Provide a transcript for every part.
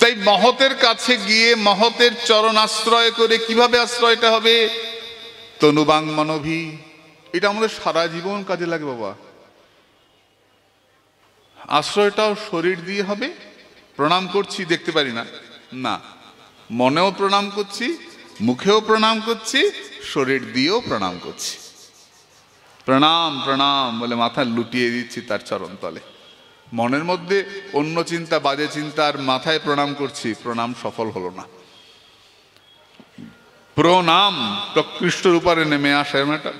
তাই মহতের কাছে গিয়ে মহতের চরণ আশ্রয় করে, কিভাবে আশ্রয়টা হবে? তনুবাং মনোভি, এটা আমাদের সারা জীবন কাজে লাগে বাবা। আশ্রয়টাও শরীর দিয়ে হবে। প্রণাম করছি, দেখতে পারি না, না, মনেও প্রণাম করছি, মুখেও প্রণাম করছি, শরীর দিয়েও প্রণাম করছি। প্রণাম প্রণাম বলে মাথা লুটিয়ে দিচ্ছি তার চরণ তলে। মনের মধ্যে অন্য চিন্তা, বাজে চিন্তা, আর মাথায় প্রণাম করছি, প্রণাম সফল হলো না। প্রণাম প্রকৃষ্টর উপরে নেমে আসা, এমন একটা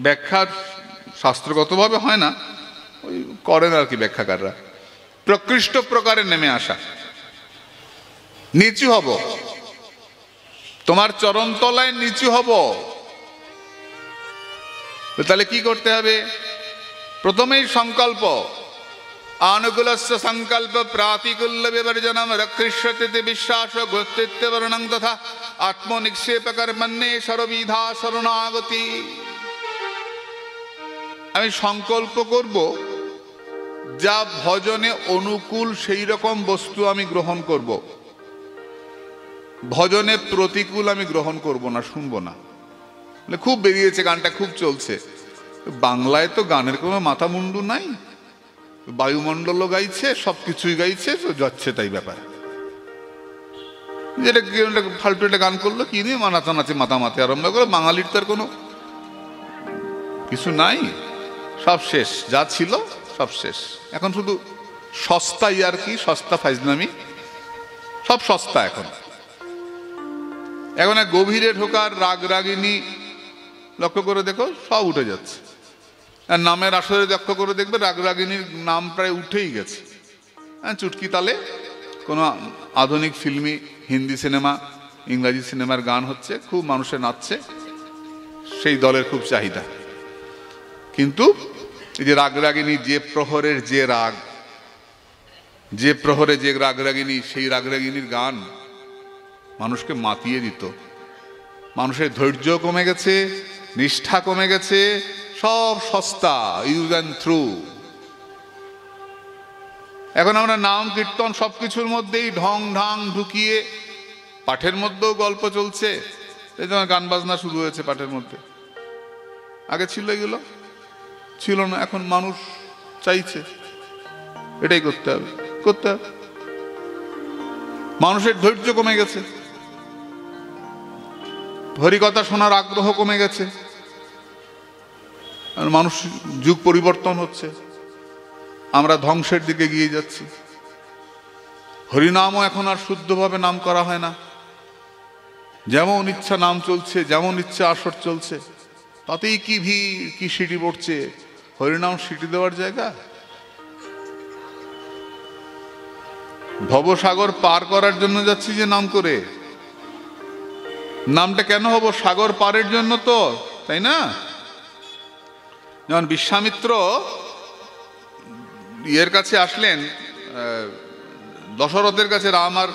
ব্যাখ্যা শাস্ত্রগতভাবে হয় না, ওই করেন আর কি ব্যাখ্যাকাররা। প্রকৃষ্ট প্রকারে নেমে আসা, নিচু হব, তোমার চরণ তলায় নিচু হব। তাহলে কি করতে হবে? প্রথমেই সংকল্প, আনুকূলস্য সংকল্প প্রাতিকূল্য বিবর্জনম রক্ষিষ্যতে বিশ্বাস গোত্রিত্ব বর্ণং তথা আত্মনিক্ষেপ কর্মণ্যে সর্ববিধা শরণাগতি। আমি সংকল্প করব যা ভজনে অনুকূল সেই রকম বস্তু আমি গ্রহণ করব, ভজনে প্রতিকূল আমি গ্রহণ করব না, শুনবো না। খুব বেরিয়েছে, গানটা খুব চলছে। বাংলায় তো গানের কোনো মাথা মুন্ডু নাই, বায়ুমণ্ডলও গাইছে, সবকিছুই গাইছে, তো যাচ্ছে তাই ব্যাপার। যেটা ফালতু একটা গান করলো, কি নিয়ে নাচানাচি মাতামাতি আরম্ভ করে। বাঙালির তার কোনো কিছু নাই, সব শেষ, যা ছিল সব শেষ। এখন শুধু সস্তা ইয়ার্কি, সস্তা ফাইজলামি, সব সস্তা। এখন এক গভীরে ঢোকার রাগ রাগিনী লক্ষ্য করে দেখো, সব উঠে যাচ্ছে। আর নামের আসরে লক্ষ্য করে দেখবে রাগ রাগিনীর নাম প্রায় উঠেই গেছে। চুটকি তালে কোনো আধুনিক ফিল্মি হিন্দি সিনেমা, ইংরাজি সিনেমার গান হচ্ছে, খুব মানুষের নাচছে, সেই দলের খুব চাহিদা। কিন্তু এই যে রাগ রাগিনী, যে প্রহরের যে রাগ, যে প্রহরে যে রাগ রাগিনী, সেই রাগ রাগিনীর গান মানুষকে মাতিয়ে দিত। মানুষের ধৈর্য কমে গেছে, নিষ্ঠা কমে গেছে, সব সস্তা, ইউজ অ্যান্ড থ্রু। এখন আমরা নাম কীর্তন সবকিছুর মধ্যেই ঢং ঢাং ঢুকিয়ে, পাঠের মধ্যেও গল্প চলছে। এই জন্য গান বাজনা শুরু হয়েছে পাঠের মধ্যে। আগে ছিল এগুলো? ছিল না। এখন মানুষ চাইছে এটাই করতে হবে, করতে হবে। মানুষের ধৈর্য কমে গেছে, হরিকথা শোনার আগ্রহ কমে গেছে। আর মানুষ, যুগ পরিবর্তন হচ্ছে, আমরা ধ্বংসের দিকে গিয়ে যাচ্ছি। হরিনামও এখন আর শুদ্ধভাবে নাম করা হয় না। যেমন ইচ্ছা নাম চলছে, যেমন ইচ্ছা আসর চলছে, তাতেই কি ভিড়, কি সিটি পড়ছে। হরিনাম সিটি দেওয়ার জায়গা? ভবসাগর পার করার জন্য যাচ্ছি যে নাম করে, নামটা কেন হব? সাগর পারের জন্য তো, তাই না? যেমন বিশ্বামিত্র ইয়ের কাছে আসলেন, দশরথের কাছে রাম আর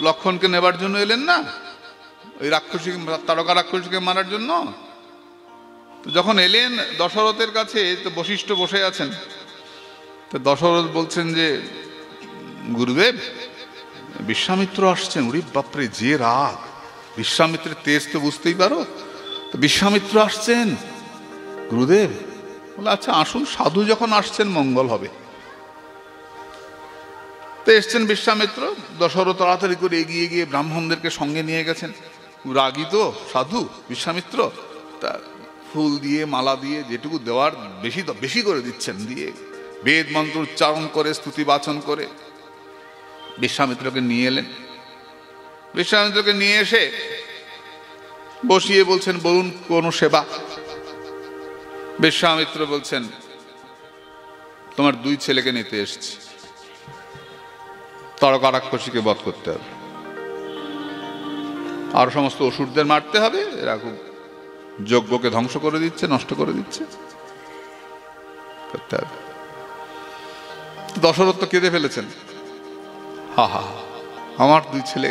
লক্ষণকে নেবার জন্য এলেন না, ওই রাক্ষসী, তারকা রাক্ষসীকে মারার জন্য। তো যখন এলেন দশরথের কাছে, তো বশিষ্ঠ বসে আছেন। তো দশরথ বলছেন যে, গুরুদেব, বিশ্বামিত্র আসছেন। উরি বাপরে, যে রাগ! বিশ্বামিত্রের তেজ তো বুঝতেই পারো। তো বিশ্বামিত্র আসছেন গুরুদেব। বলে আচ্ছা আসুন, সাধু যখন আসছেন মঙ্গল হবে। তো এসছেন বিশ্বামিত্র। দশরথ তাড়াতাড়ি করে এগিয়ে গিয়ে ব্রাহ্মণদেরকে সঙ্গে নিয়ে গেছেন। রাগী তো সাধু বিশ্বামিত্র, তা ফুল দিয়ে, মালা দিয়ে, যেটুকু দেওয়ার বেশি করে দিচ্ছেন, দিয়ে বেদ মন্ত্র উচ্চারণ করে, স্তুতি বাচন করে বিশ্বামিত্রকে নিয়ে এলেন। বিশ্বামিত্রকে নিয়ে এসে বসিয়ে বলছেন, বলুন কোন সেবা? বিশ্বামিত্র বলছেন, তোমার দুই ছেলেকে নিতে এসেছি, তারকা রাক্ষসীকে বধ করতে হবে, আর সমস্ত অসুরদের মারতে হবে। এরা খুব যজ্ঞকে ধ্বংস করে দিচ্ছে, নষ্ট করে দিচ্ছে, করতে হবে। দশরথ তো কেঁদে ফেলেছেন, হা হা, আমার দুই ছেলে।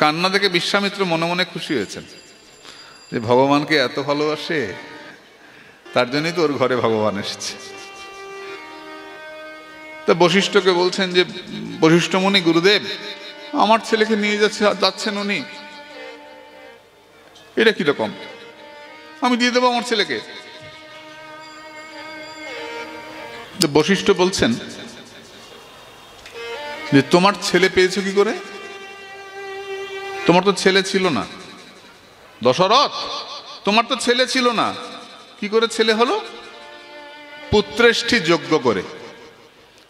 কান্না দেখে বিশ্বামিত্র মনে মনে খুশি হয়েছেন যে ভগবানকে এত ভালোবাসে, তার জন্যই তো ওর ঘরে ভগবান এসেছে। তা বশিষ্ঠকে বলছেন যে বশিষ্ঠ মুনি, গুরুদেব আমার ছেলেকে নিয়ে যাচ্ছেন উনি, এটা কিরকম? আমি দিয়ে দেবো আমার ছেলেকে। বশিষ্ঠ বলছেন যে তোমার ছেলে পেয়েছো কি করে? তোমার তো ছেলে ছিল না দশরথ, তোমার তো ছেলে ছিল না, কি করে ছেলে হলো? পুত্রেষ্ঠি যজ্ঞ করে,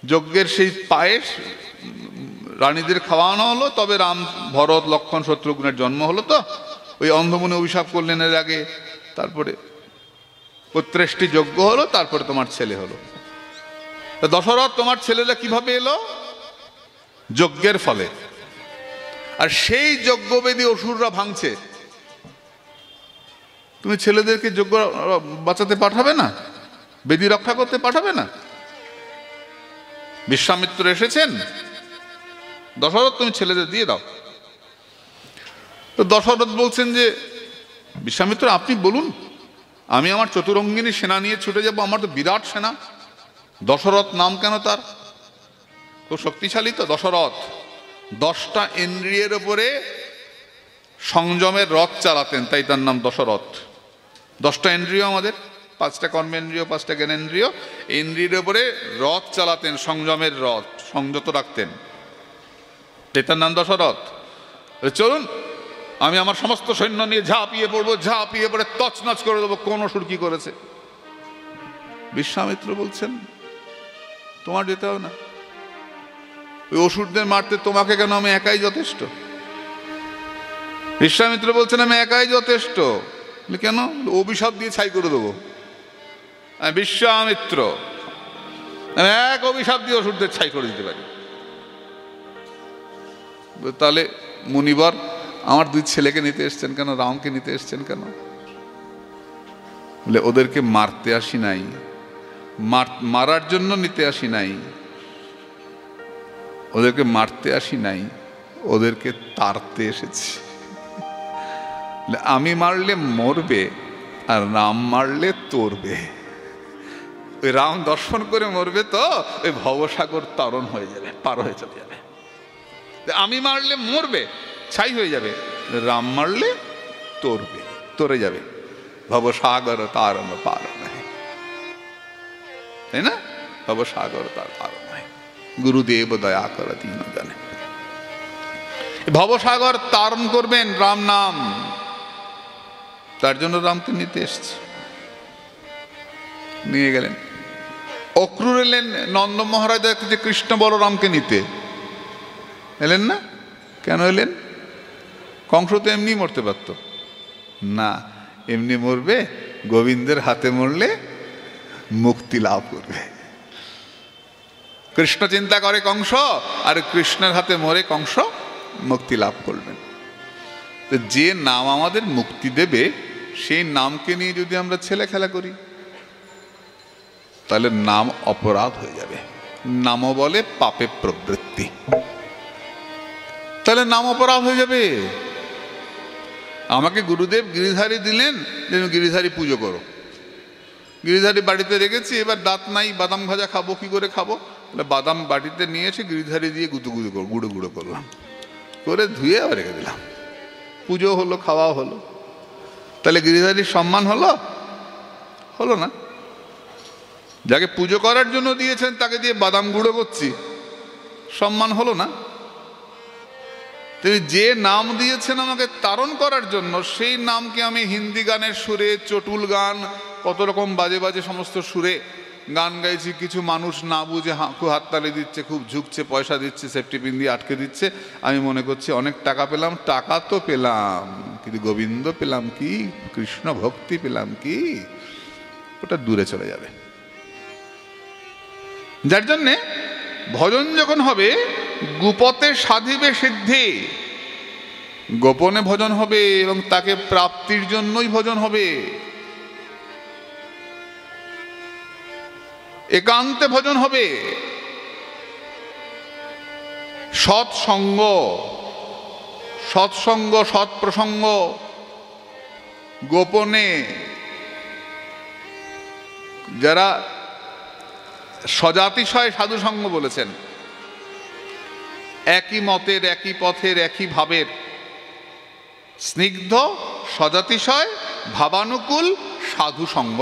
যজ্ঞের সেই পায়েস রানীদের খাওয়ানো হলো, তবে রাম, ভরত, লক্ষ্মণ, শত্রুঘ্নের জন্ম হলো। তো ওই অন্ধমুনি অভিশাপ করলেন এর আগে, তারপরে পুত্রেষ্ঠি যজ্ঞ হলো, তারপরে তোমার ছেলে হলো। দশরথ তোমার ছেলেরা কিভাবে এলো? যজ্ঞের ফলে। আর সেই যজ্ঞবেদী অসুররা ভাঙছে, তুমি ছেলেদেরকে যজ্ঞ বাঁচাতে পাঠাবে না? বেদি রক্ষা করতে পাঠাবে না? বিশ্বামিত্র এসেছেন, দশরথ তুমি ছেলেদের দিয়ে দাও। তো দশরথ বলছেন যে বিশ্বামিত্র আপনি বলুন, আমি আমার চতুরঙ্গিনী সেনা নিয়ে ছুটে যাব, আমার তো বিরাট সেনা। দশরথ নাম কেন তার? খুব শক্তিশালী তো দশরথ। 10টা ইন্দ্রিয়ের ওপরে সংযমের রথ চালাতেন, তাই তার নাম দশরথ। 10টা ইন্দ্রিয় আমাদের, 5টা কর্মেন্দ্রিয়, 5টা জ্ঞানেন্দ্রিয়, ইন্দ্রিয়ের ওপরে রথ চালাতেন, সংযমের রথ, সংযত রাখতেন, তাই তার নাম দশরথ। চলুন আমি আমার সমস্ত সৈন্য নিয়ে ঝাঁপিয়ে পড়বো, ঝাঁপিয়ে পড়ে তছনছ করে দেবো কোন অসুর কি করেছে। বিশ্বামিত্র বলছেন তোমার যেতে হবে না, ওই অসুরদের মারতে তোমাকে কেন, আমি একাই যথেষ্ট। বিশ্বামিত্র বলছেন আমি একাই যথেষ্ট। কেন? অভিশাপ দিয়ে ছাই করে দেবো। বিশ্বামিত্র, আমি এক অভিশাপ দিয়ে অসুরদের ছাই করে দিতে পারি। তাহলে মুনিবর আমার 2 ছেলেকে নিতে এসছেন কেন, রামকে নিতে এসছেন কেন? বলে ওদেরকে মারতে আসি নাই, মারার জন্য নিতে আসি নাই, ওদেরকে মারতে আসি নাই, ওদেরকে তাড়তে এসেছি। আমি মারলে মরবে, আর রাম মারলে তরবে। ওই রাম দর্শন করে মরবে, তো ওই ভবসাগর তরণ হয়ে যাবে, পার হয়ে চলে যাবে। আমি মারলে মরবে, ছাই হয়ে যাবে, রাম মারলে তরবে, তরে যাবে। ভবসাগর তারণ পার নয়, তাই না? ভবসাগর তার পার নয়, গুরুদেব দয়া করে দিন জানে। ভবসাগর তারণ করবেন রাম নাম, তার জন্য রামকে নিতে এসছে। নিয়ে গেলেন, অক্রুর এলেন নন্দ মহারাজ যে কৃষ্ণ বলরামকে নিতে, এলেন না? কেন এলেন? কংস তো এমনি মরতে পারত না, এমনি মরবে, গোবিন্দের হাতে মরলে মুক্তি লাভ করবে। কৃষ্ণ চিন্তা করে কংস, আর কৃষ্ণের হাতে মরে কংস মুক্তি লাভ করবেন। তো যে নাম আমাদের মুক্তি দেবে, সেই নামকে নিয়ে যদি আমরা ছেলে খেলা করি, তাহলে নাম অপরাধ হয়ে যাবে। নাম বলে পাপে প্রবৃত্তি, তাহলে নাম অপরাধ হয়ে যাবে। আমাকে গুরুদেব গিরিধারী দিলেন, যেন গিরিধারী পুজো করো। গিরিধারী বাড়িতে রেখেছি, এবার দাঁত নাই, বাদাম ভাজা খাবো, কি করে খাবো? বাদাম বাটিতে নিয়ে এসে গিরিধারী দিয়ে গুঁড়ো গুঁড়ো করলাম, করে ধুয়ে আবার রেখে দিলাম। পুজো হলো, খাওয়া হলো, তাহলে গিরিধারীর সম্মান হলো? হলো না। যাকে পুজো করার জন্য দিয়েছেন তাকে দিয়ে বাদাম গুঁড়ো করছি, সম্মান হলো না। তিনি যে নাম দিয়েছেন আমাকে তারণ করার জন্য, সেই নামকে আমি হিন্দি গানের সুরে, চটুল গান, কত রকম বাজে বাজে সমস্ত সুরে গান গাইছি। কিছু মানুষ না বুঝে খুব হাততালি দিচ্ছে, খুব ঝুঁকছে, পয়সা দিচ্ছে, সেফটি পিন দিয়ে আটকে দিচ্ছে। আমি মনে করছি অনেক টাকা পেলাম। টাকা তো পেলাম, কিন্তু গোবিন্দ পেলাম কি, কৃষ্ণ ভক্তি পেলাম কি, ওটা দূরে চলে যাবে। যার জন্যে ভজন যখন হবে, গুপতে সাধিবে সিদ্ধি, গোপনে ভজন হবে এবং তাকে প্রাপ্তির জন্যই ভজন হবে। একান্তে ভজন হবে, সৎসঙ্গ, সৎসঙ্গ, সৎ প্রসঙ্গ, গোপনে। যারা স্বজাতিশয় সাধুসঙ্গ বলেছেন, একই মতের, একই পথের, একই ভাবের, স্নিগ্ধ স্বজাতিশয় ভাবানুকূল সাধুসঙ্গ।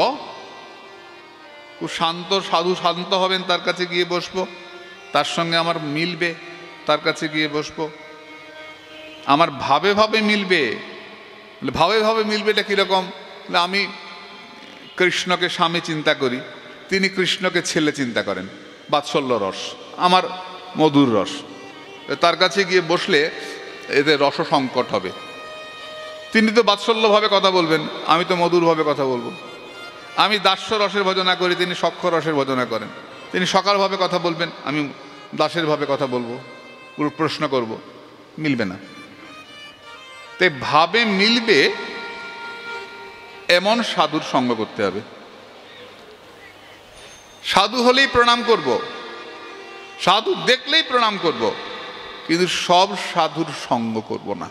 খুব শান্ত সাধু, শান্ত হবেন, তার কাছে গিয়ে বসবো, তার সঙ্গে আমার মিলবে, তার কাছে গিয়ে বসবো। আমার ভাবে ভাবে মিলবে। ভাবে ভাবে মিলবেটা কীরকম? আমি কৃষ্ণকে স্বামী চিন্তা করি, তিনি কৃষ্ণকে ছেলে চিন্তা করেন, বাৎসল্য রস, আমার মধুর রস। তার কাছে গিয়ে বসলে এতে রস সংকট হবে। তিনি তো বাৎসল্যভাবে কথা বলবেন, আমি তো মধুরভাবে কথা বলবো। আমি দাস্য রসের ভজনা করি, তিনি সখ্য রসের ভজনা করেন। তিনি সকালভাবে কথা বলবেন, আমি দাসের ভাবে কথা বলবো, প্রশ্ন করব, মিলবে না। তাই ভাবে মিলবে এমন সাধুর সঙ্গ করতে হবে। সাধু হলেই প্রণাম করব, সাধু দেখলেই প্রণাম করব, কিন্তু সব সাধুর সঙ্গ করব না।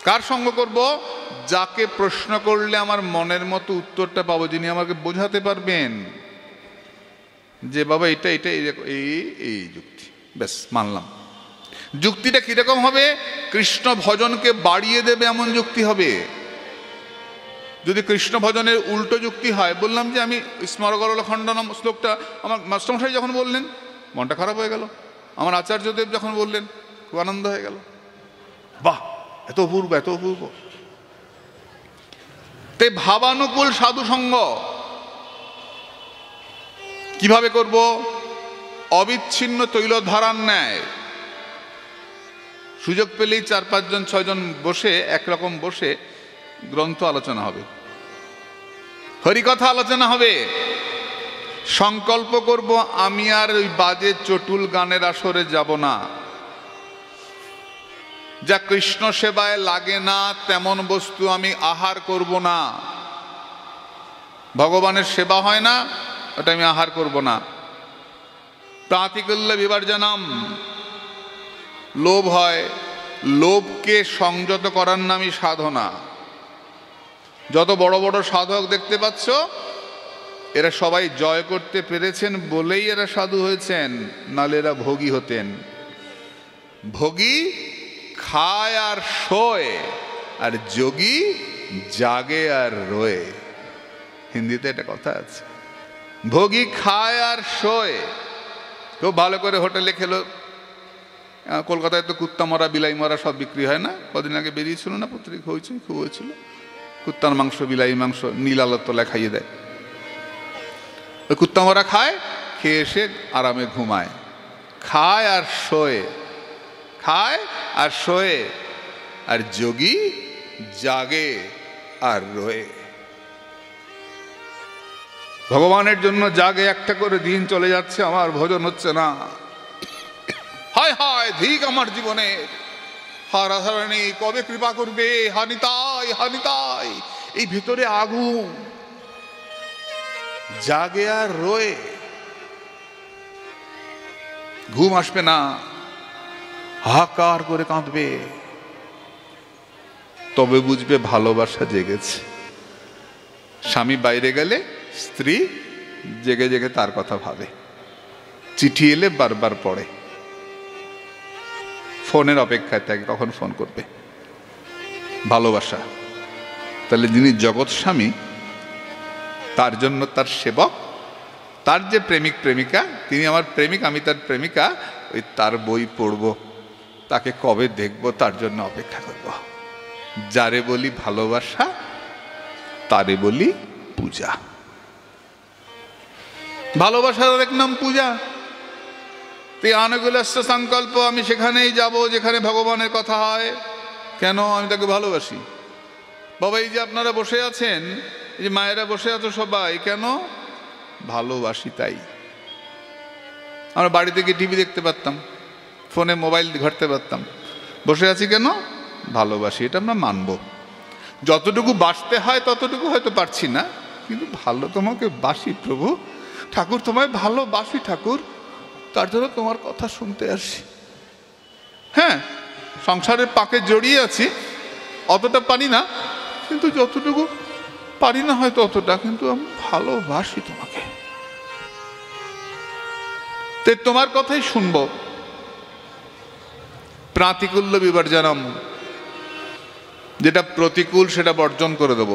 কার সঙ্গ করব? যাকে প্রশ্ন করলে আমার মনের মতো উত্তরটা পাবো, যিনি আমাকে বোঝাতে পারবেন যে বাবা এটা এটা এই যুক্তি, ব্যাস মানলাম। যুক্তিটা কিরকম হবে? কৃষ্ণ ভজনকে বাড়িয়ে দেবে এমন যুক্তি হবে। যদি কৃষ্ণ ভজনের উল্টো যুক্তি হয়, বললাম যে আমি স্মরগরল খণ্ডনম শ্লোকটা আমার মাস্টারমশাই যখন বললেন মনটা খারাপ হয়ে গেল, আমার আচার্যদেব যখন বললেন খুব আনন্দ হয়ে গেল, বাহ এত অপূর্ব, এত অপূর্ব। তাই ভাবানুকূল সাধু সঙ্গ কিভাবে করব? অবিচ্ছিন্ন তৈলধারার ন্যায় সুযোগ পেলেই 4-5 জন 6 জন বসে একরকম বসে গ্রন্থ আলোচনা হবে, হরিকথা আলোচনা হবে। সংকল্প করব আমি আর ওই বাজে চটুল গানের আসরে যাব না। যা কৃষ্ণ সেবায় লাগে না তেমন বস্তু আমি আহার করব না। ভগবানের সেবা হয় না, ওটা আমি আহার করব না। প্রাতিকল্য বিবর্জনম, লোভ হয়, লোভকে সংযত করার নামই সাধনা। যত বড় বড় সাধক দেখতে পাচ্ছ, এরা সবাই জয় করতে পেরেছেন বলেই এরা সাধু হয়েছেন, নাহলে এরা ভোগী হতেন। ভোগী খায় আর শোয়, আর যোগী জাগে আর রোয়। হিন্দিতে একটা কথা আছে, ভোগী খায় আর শোয়। খুব ভালো করে হোটেলে খেলো, কলকাতায় তো কুত্তা মরা বিলাই মরা সব বিক্রি হয় না? কদিন আগে বেরিয়েছিল না পত্রিকা, হয়েছে, খুব হয়েছিল। কুত্তার মাংস, বিলাই মাংস, নীল আলোর তলায় খাইয়ে দেয়। ওই কুত্তা মরা খায়, খেয়ে এসে আরামে ঘুমায়। খায় আর শোয়, খায় আর শোয়, আর যোগী জাগে আর রোয়ে। ভগবানের জন্য জাগে, একটা করে দিন চলে যাচ্ছে, আমার ভোজন হচ্ছে না। হায় হায় ধিক আমার জীবনের, হা রাধারানী কবে কৃপা করবে, হানিতাই হানিতাই। এই ভিতরে আগুন, জাগে আর রোয়ে, ঘুম আসবে না, হাহাকার করে কাঁদবে। তবে বুঝবে ভালোবাসা জেগেছে। স্বামী বাইরে গেলে স্ত্রী জেগে জেগে তার কথা ভাবে, চিঠি এলে বারবার পড়ে, ফোনের অপেক্ষায় থাকে কখন ফোন করবে। ভালোবাসা। তাহলে যিনি জগৎ স্বামী, তার জন্য তার সেবক, তার যে প্রেমিক প্রেমিকা, তিনি আমার প্রেমিক, আমি তার প্রেমিকা, ওই তার বই পড়ব, তাকে কবে দেখব তার জন্য অপেক্ষা করব। যারে বলি ভালোবাসা, তারে বলি পূজা। ভালোবাসার এক নাম পূজা। আনুকূল্যস্য সংকল্প, আমি সেখানেই যাব যেখানে ভগবানের কথা হয়। কেন? আমি তাকে ভালোবাসি। বাবা এই যে আপনারা বসে আছেন, এই যে মায়েরা বসে আছো সবাই, কেন? ভালোবাসি তাই। আমরা বাড়িতে গিয়ে টিভি দেখতে পারতাম, ফোনে মোবাইল ঘাঁটতে পারতাম, বসে আছি কেন? ভালোবাসি। এটা আমরা মানব। যতটুকু বাসতে হয় ততটুকু হয়তো পারছি না, কিন্তু ভালো তোমাকে বাসি প্রভু, ঠাকুর তোমায় ভালোবাসি ঠাকুর, তার জন্য তোমার কথা শুনতে আসি। হ্যাঁ, সংসারের পাকে জড়িয়ে আছি, অতটা পারি না, কিন্তু যতটুকু পারি না হয়তো অতটা, কিন্তু আমি ভালোবাসি তোমাকে। তো তোমার কথাই শুনবো। প্রাতিকূল্য বিবর্জনম, যেটা প্রতিকূল সেটা বর্জন করে দেব,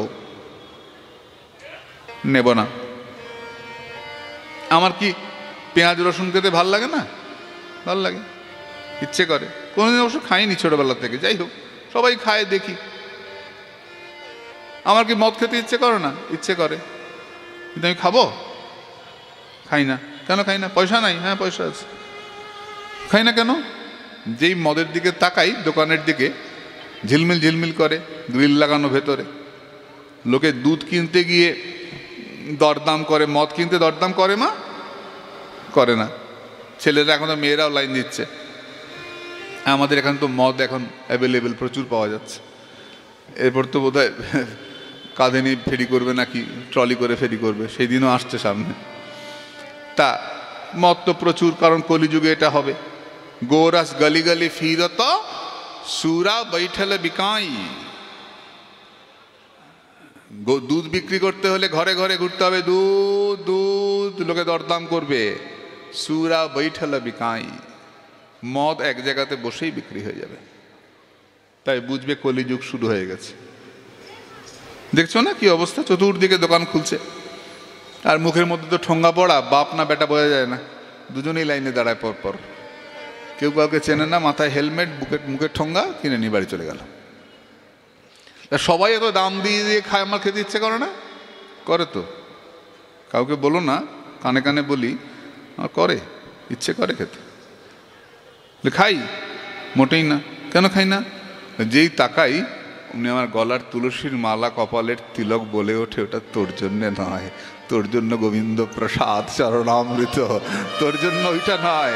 নেব না। আমার কি পেঁয়াজ রসুন খেতে ভাল লাগে না? ভাল লাগে, ইচ্ছে করে। কোনোদিন অবশ্য খাইনি ছোটবেলা থেকে, যাই হোক সবাই খায় দেখি। আমার কি মদ খেতে ইচ্ছে করে না? ইচ্ছে করে, কিন্তু আমি খাবো? খাই না। কেন খাই না? পয়সা নাই। হ্যাঁ পয়সা আছে, খাই না কেন? যেই মদের দিকে তাকাই, দোকানের দিকে ঝিলমিল ঝিলমিল করে, গ্রিল লাগানো ভেতরে, লোকে দুধ কিনতে গিয়ে দরদাম করে, মদ কিনতে দরদাম করে মা? করে না। ছেলেরা এখন তো মেয়েরাও লাইন দিচ্ছে। আমাদের এখানে তো মদ এখন অ্যাভেলেবেল, প্রচুর পাওয়া যাচ্ছে। এরপর তো বোধহয় কাঁধে নিয়ে ফেরি করবে নাকি ট্রলি করে ফেরি করবে, সেই দিনও আসছে সামনে। তা মদ তো প্রচুর, কারণ কলিযুগে এটা হবে। গোরস গলি গলি ফিরত সুরা বৈঠল বিকাই। দুধ বিক্রি করতে হলে ঘরে ঘরে ঘুরতে হবে, দুধ দুধ, লোকে দরদাম করবে। সুরা বৈঠল বিকাই, মদ এক জায়গাতে বসেই বিক্রি হয়ে যাবে। তাই বুঝবে কলিযুগ শুরু হয়ে গেছে। দেখছো না কি অবস্থা, চতুর্দিকে দোকান খুলছে। আর মুখের মধ্যে তো ঠোঙ্গা পড়া, বাপ না বেটা বোঝা যায় না, দুজনেই লাইনে দাঁড়ায় পর পর। কেউ কাউকে চেনে না, মাথায় হেলমেট, মুখের ঠোঙ্গা, কিনে নিয়ে বাড়ি চলে গেল। সবাই এত দাম দিয়ে দিয়ে খায়, আমার খেতে ইচ্ছে করে না? করে তো, কাউকে বলো না, কানে কানে বলি, আমার করে, ইচ্ছে করে খেতে। খাই? মোটেই না। কেন খাই না? যেই তাকাই উনি আমার গলার তুলসীর মালা, কপালের তিলক বলে ওঠে, ওটা তোর জন্যে নয়, তোর জন্য গোবিন্দ প্রসাদ চরণামৃত, তোর জন্য ওইটা নয়।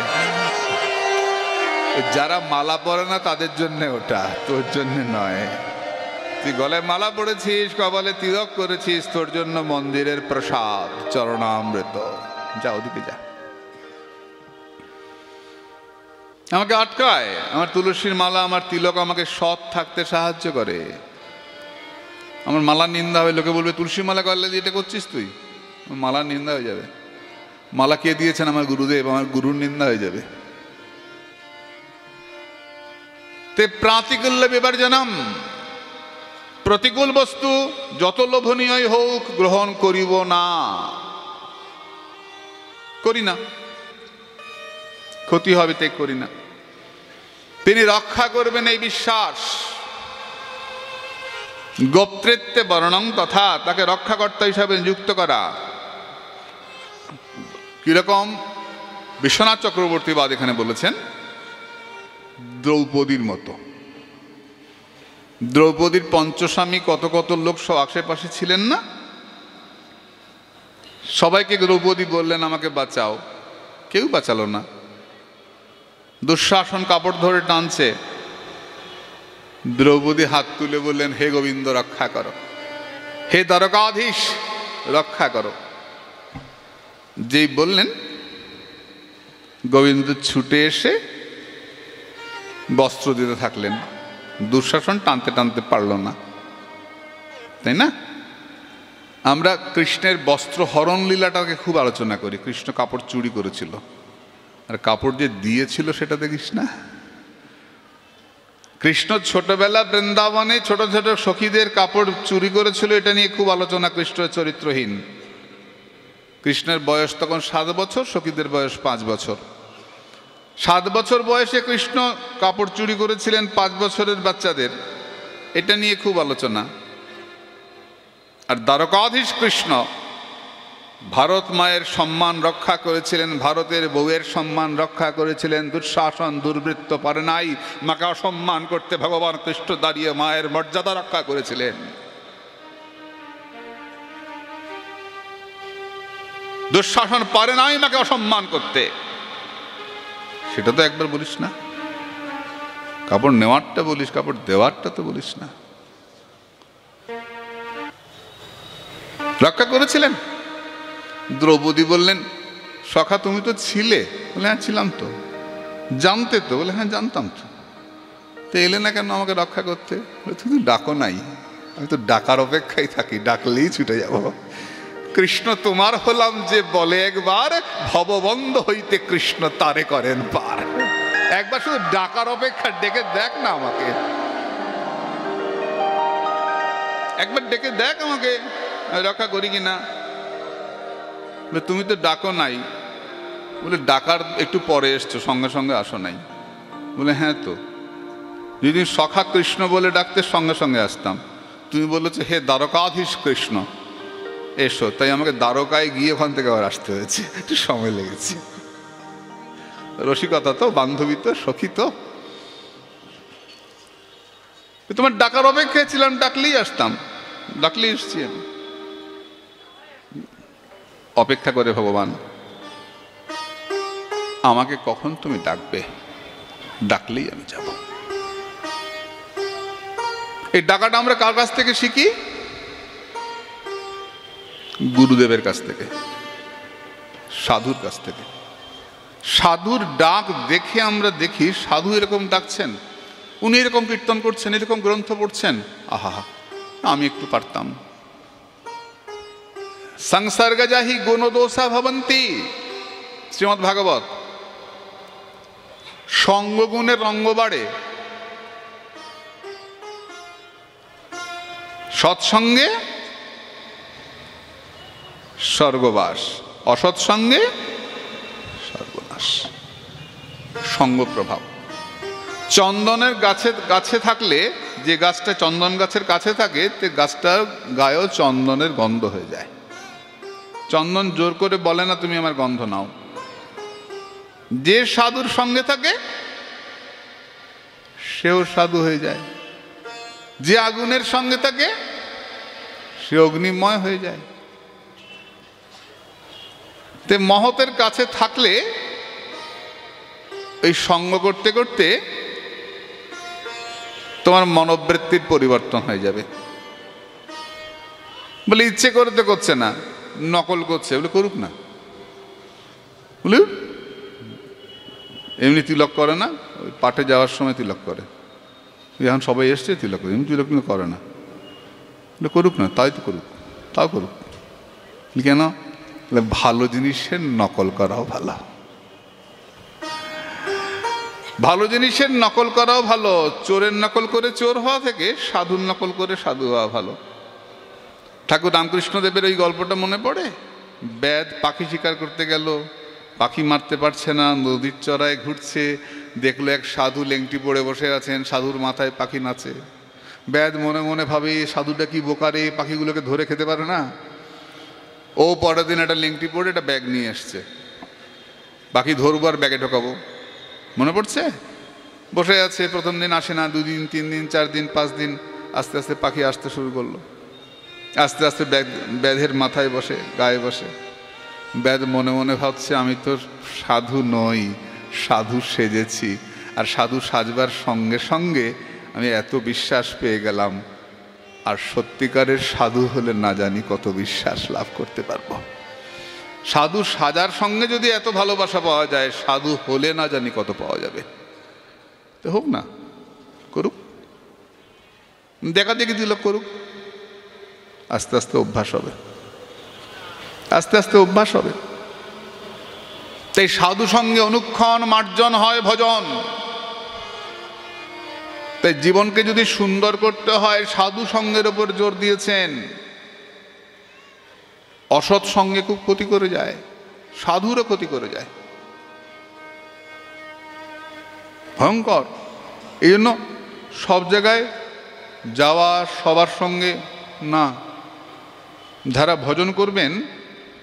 যারা মালা পরে না তাদের জন্য ওটা, তোর জন্য নয়। তুই গলায় মালা পড়েছিস, কপালে তিলক করেছিস, তোর জন্য মন্দিরের প্রসাদ চরণামৃত। যা ওদিকে যা। আমাকে আটকায়, আমার তুলসীর মালা, আমার তিলক আমাকে সৎ থাকতে সাহায্য করে। আমার মালার নিন্দা হবে, লোকে বলবে তুলসী মালা করলে দিয়ে এটা করছিস তুই, মালার নিন্দা হয়ে যাবে। মালা কে দিয়েছেন? আমার গুরুদেব, আমার গুরুর নিন্দা হয়ে যাবে। তে প্রাতিকূল্য বিবর্জনম, প্রতিকূল বস্তু যত লোভনীয় হোক গ্রহণ করিব না, করি না, ক্ষতি হবে তাই করি না। তিনি রক্ষা করবেন এই বিশ্বাস। গোপ্তৃত্বে বর্ণং তথা, তাকে রক্ষাকর্তা হিসাবে নিযুক্ত করা। কিরকম? বিশ্বনাথ চক্রবর্তীবাদ এখানে বলেছেন দ্রৌপদীর মতো। দ্রৌপদীর পঞ্চস্বামী কত কত লোক সব আশেপাশে ছিলেন না? সবাইকে দ্রৌপদী বললেন আমাকে বাঁচাও, কেউ বাঁচালো না। দুঃশাসন কাপড় ধরে টানছে, দ্রৌপদী হাত তুলে বললেন হে গোবিন্দ রক্ষা করো, হে দ্বারকাধীশ রক্ষা করো। যেই বললেন গোবিন্দ ছুটে এসে বস্ত্র দিতে থাকলেন। দুঃশাসন টানতে টানতে পারল না, তাই না? আমরা কৃষ্ণের বস্ত্র হরণ লীলাটাকে খুব আলোচনা করি। কৃষ্ণ কাপড় চুরি করেছিল, আর কাপড় যে দিয়েছিল সেটা দেখিস না। কৃষ্ণ ছোটবেলা বৃন্দাবনে ছোট ছোট সখীদের কাপড় চুরি করেছিল, এটা নিয়ে খুব আলোচনা। কৃষ্ণের চরিত্রহীন। কৃষ্ণের বয়স তখন 7 বছর, সখীদের বয়স 5 বছর। 7 বছর বয়সে কৃষ্ণ কাপড় চুরি করেছিলেন 5 বছরের বাচ্চাদের, এটা নিয়ে খুব আলোচনা। আর দ্বারকাধীশ কৃষ্ণ ভারত মায়ের সম্মান রক্ষা করেছিলেন, ভারতের বউয়ের সম্মান রক্ষা করেছিলেন। দুঃশাসন দুর্বৃত্ত পারে নাই মাকে অসম্মান করতে, ভগবান কৃষ্ণ দাঁড়িয়ে মায়ের মর্যাদা রক্ষা করেছিলেন। দুঃশাসন পারে নাই মাকে অসম্মান করতে, সেটা তো একবার বলিস না। কাপড় নেওয়ারটা বলিস, কাপড় দেওয়ারটা তো বলিস না। রক্ষা করেছিলেন। দ্রৌপদী বললেন সখা তুমি তো ছিলে? বলে হ্যাঁ ছিলাম তো। জানতে তো? বলে হ্যাঁ জানতাম তো। তো এলে না কেন আমাকে রক্ষা করতে? বলে তুমি তো ডাকো নাই। আমি তো ডাকার অপেক্ষায় থাকি, ডাকলেই ছুটে যাব। কৃষ্ণ তোমার হলাম যে বলে একবার, ভববন্ধ হইতে কৃষ্ণ তারে করেন পার। একবার শুধু ডাকার অপেক্ষা, ডেকে দেখ না আমাকে, একবার ডেকে দেখ আমাকে, রক্ষা করি কিনা। তুমি তো ডাকো নাই। বলে ডাকার একটু পরে এসছো, সঙ্গে সঙ্গে আসো নাই। বলে হ্যাঁ তো, যদি সখা কৃষ্ণ বলে ডাকতে সঙ্গে সঙ্গে আসতাম। তুমি বলেছো হে দ্বারকাধীশ কৃষ্ণ এসো, তাই আমাকে দ্বারকায় গিয়ে ওখান থেকে আবার আসতে হয়েছে, একটু সময় লেগেছে। রসিকতা তো, বান্ধবী তো, সখী তো। তোমার ডাকার অপেক্ষায় ছিলাম, ডাকলেই আসতাম, ডাকলেই এসছি আমি। অপেক্ষা করে ভগবান, আমাকে কখন তুমি ডাকবে, ডাকলেই আমি যাব। এই ডাকাটা আমরা কার কাছ থেকে শিখি? গুরুদেবের কাছ থেকে, সাধুর কাছ থেকে। সাধুর ডাক দেখে আমরা দেখি সাধু এরকম ডাকছেন, উনি এরকম কীর্তন করছেন, এরকম গ্রন্থ পড়ছেন, আহা আমি একটু পারতাম। সংসর্গজাহি গুণদোষা ভবন্তি, শ্রীমদ্ ভাগবত। সঙ্গগুণের রঙ্গ বাড়ে, সৎসঙ্গে স্বর্গবাস, অসৎসঙ্গে সর্বনাশ। সঙ্গ প্রভাব। চন্দনের গাছে থাকলে, যে গাছটা চন্দন গাছের কাছে থাকে, তে গাছটার গায়েও চন্দনের গন্ধ হয়ে যায়। চন্দন জোর করে বলে না তুমি আমার গন্ধ নাও। যে সাধুর সঙ্গে থাকে সেও সাধু হয়ে যায়, যে আগুনের সঙ্গে থাকে সে অগ্নিময় হয়ে যায়। তে মহতের কাছে থাকলে এই সঙ্গ করতে করতে তোমার মনোবৃত্তির পরিবর্তন হয়ে যাবে। বলে ইচ্ছে করতে করছে না, নকল করছে, বলে করুক না। বলে এমনি তিলক করে না, ওই পাঠে যাওয়ার সময় তিলক করে, এখন সবাই এসছে তিলক করে, এমনি তিলক কিন্তু করে না। বলে করুক না, তাই তো করুক, তাও করুক। কেন? ভালো জিনিসের নকল করাও ভালো, ভালো জিনিসের নকল করাও ভালো। চোরের নকল করে চোর হওয়া থেকে সাধুর নকল করে সাধু হওয়া ভালো। ঠাকুর রামকৃষ্ণদেবের ওই গল্পটা মনে পড়ে। ব্যাধ পাখি শিকার করতে গেল, পাখি মারতে পারছে না, নদীর চড়ায় ঘুরছে, দেখলো এক সাধু লেংটি পড়ে বসে আছেন, সাধুর মাথায় পাখি নাচে। ব্যাধ মনে মনে ভাবে সাধুটা কি বোকারে, পাখিগুলোকে ধরে খেতে পারে না। ও পরের দিন একটা লেংটি পড়ে একটা ব্যাগ নিয়ে এসছে, পাখি ধরবো আর ব্যাগে ঢোকাবো। মনে পড়ছে? বসে আছে, প্রথম দিন আসে না, 2 দিন 3 দিন 4 দিন 5 দিন, আস্তে আস্তে পাখি আসতে শুরু করলো। আস্তে আস্তে ব্যাধের মাথায় বসে, গায়ে বসে। ব্যাধ মনে মনে ভাবছে আমি তো সাধু নই, সাধু সেজেছি, আর সাধু সাজবার সঙ্গে সঙ্গে আমি এত বিশ্বাস পেয়ে গেলাম, আর সত্যিকারের সাধু হলে না জানি কত বিশ্বাস লাভ করতে পারবো। সাধু সাজার সঙ্গে যদি এত ভালোবাসা পাওয়া যায়, সাধু হলে না জানি কত পাওয়া যাবে। তো হোক না, করুক, দেখা দেখি দিল করুক, আস্তে আস্তে অভ্যাস হবে, আস্তে আস্তে অভ্যাস হবে। তাই সাধু সঙ্গে অনুক্ষণ মার্জন হয় ভজন। তাই জীবনকে যদি সুন্দর করতে হয় সাধু সঙ্গের উপর জোর দিয়েছেন। অসৎ সঙ্গে খুব ক্ষতি করে যায়, সাধুরও ক্ষতি করে যায়, ভয়ঙ্কর। এই জন্য সব জায়গায় যাওয়া সবার সঙ্গে না। যারা ভজন করবেন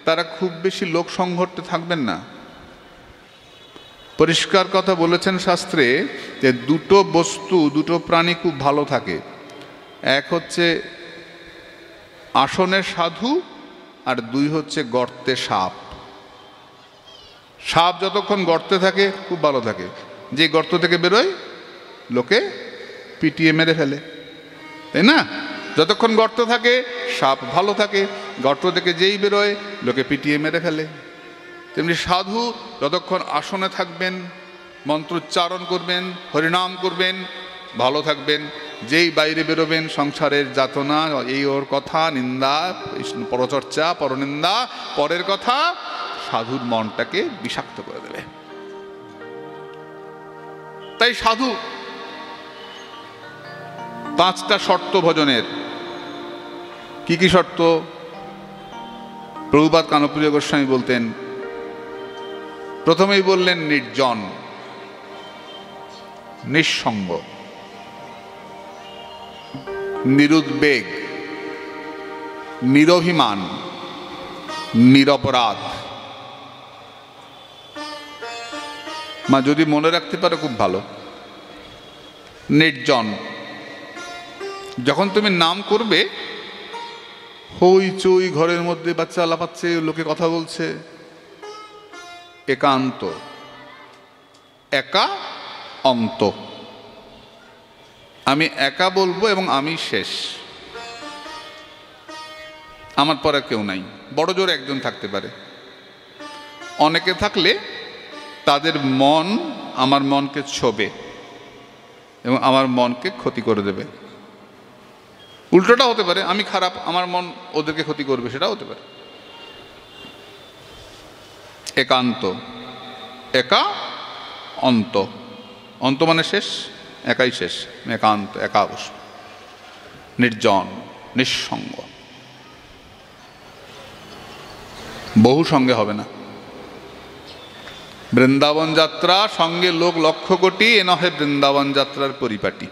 তারা খুব বেশি লোক সংঘর্ষে থাকবেন না। পরিষ্কার কথা বলেছেন শাস্ত্রে যে দুটো বস্তু, দুটো প্রাণী খুব ভালো থাকে। এক হচ্ছে আসনে সাধু, আর 2 হচ্ছে গর্তে সাপ। সাপ যতক্ষণ গর্তে থাকে খুব ভালো থাকে, যে গর্ত থেকে বেরোয় লোকে পিটিয়ে মেরে ফেলে, তাই না? যতক্ষণ গর্ত থাকে সাপ ভালো থাকে, গর্ত থেকে যেই বেরোয় লোকে পিটিয়ে মেরে ফেলে। তেমনি সাধু যতক্ষণ আসনে থাকবেন, মন্ত্রোচ্চারণ করবেন, হরিনাম করবেন, ভালো থাকবেন। যেই বাইরে বেরোবেন সংসারের যাতনা, এই ওর কথা, নিন্দা, পরচর্চা, পরনিন্দা, পরের কথা সাধুর মনটাকে বিষাক্ত করে দেবে। তাই সাধু 5টা শর্ত ভজনের। কি কি শর্ত? প্রভুপাদ কানপ্রিয় গোস্বামী বলতেন, প্রথমেই বললেন নির্জন, নিঃসঙ্গ, নিরুদ্বেগ, নিরভিমান, নিরপরাধ। মা যদি মনে রাখতে পারো খুব ভালো। নির্জন, যখন তুমি নাম করবে, হইচই ঘরের মধ্যে বাচ্চা লাফাচ্ছে, লোকে কথা বলছে, একান্ত, একা অন্ত। আমি একা বলবো এবং আমি শেষ, আমার পরে কেউ নাই। বড় জোর একজন থাকতে পারে, অনেকে থাকলে তাদের মন আমার মনকে ছোবে এবং আমার মনকে ক্ষতি করে দেবে। উল্টোটা হতে পারে, আমি খারাপ, আমার মন ওদেরকে ক্ষতি করবে, সেটা হতে পারে। একান্ত, একা অন্ত। অন্ত মানে শেষ, একাই শেষ, একান্ত, একা বসব। নির্জন, নিঃসঙ্গ, বহু সঙ্গে হবে না। বৃন্দাবন যাত্রা সঙ্গে লোক 1,00,000 কোটি, এ নহে বৃন্দাবন যাত্রার পরিপাটি।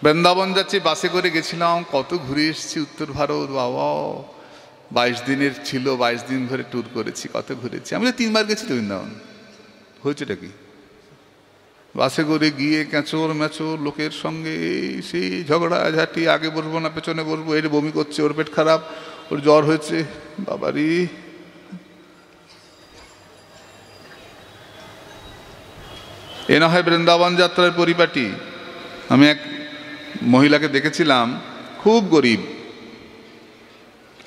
বৃন্দাবন যাচ্ছি, বাসে করে গেছিলাম, কত ঘুরে এসেছি উত্তর ভারত, বাবা 22 দিনের ছিল, 22 দিন ধরে ট্যুর করেছি, কত ঘুরেছি। আমি তো 3 বার গেছি তো বৃন্দাবন। হয়েছেটা কি? বাসে করে গিয়ে ক্যাঁচোর ম্যাচোর লোকের সঙ্গে সেই ঝগড়া ঝাঁটি, আগে বসবো না পেছনে বসবো, এর বমি করছে, ওর পেট খারাপ, ওর জ্বর হয়েছে, বাবারি। এ না হয় বৃন্দাবন যাত্রার পরিপাটি। আমি এক মহিলাকে দেখেছিলাম, খুব গরিব,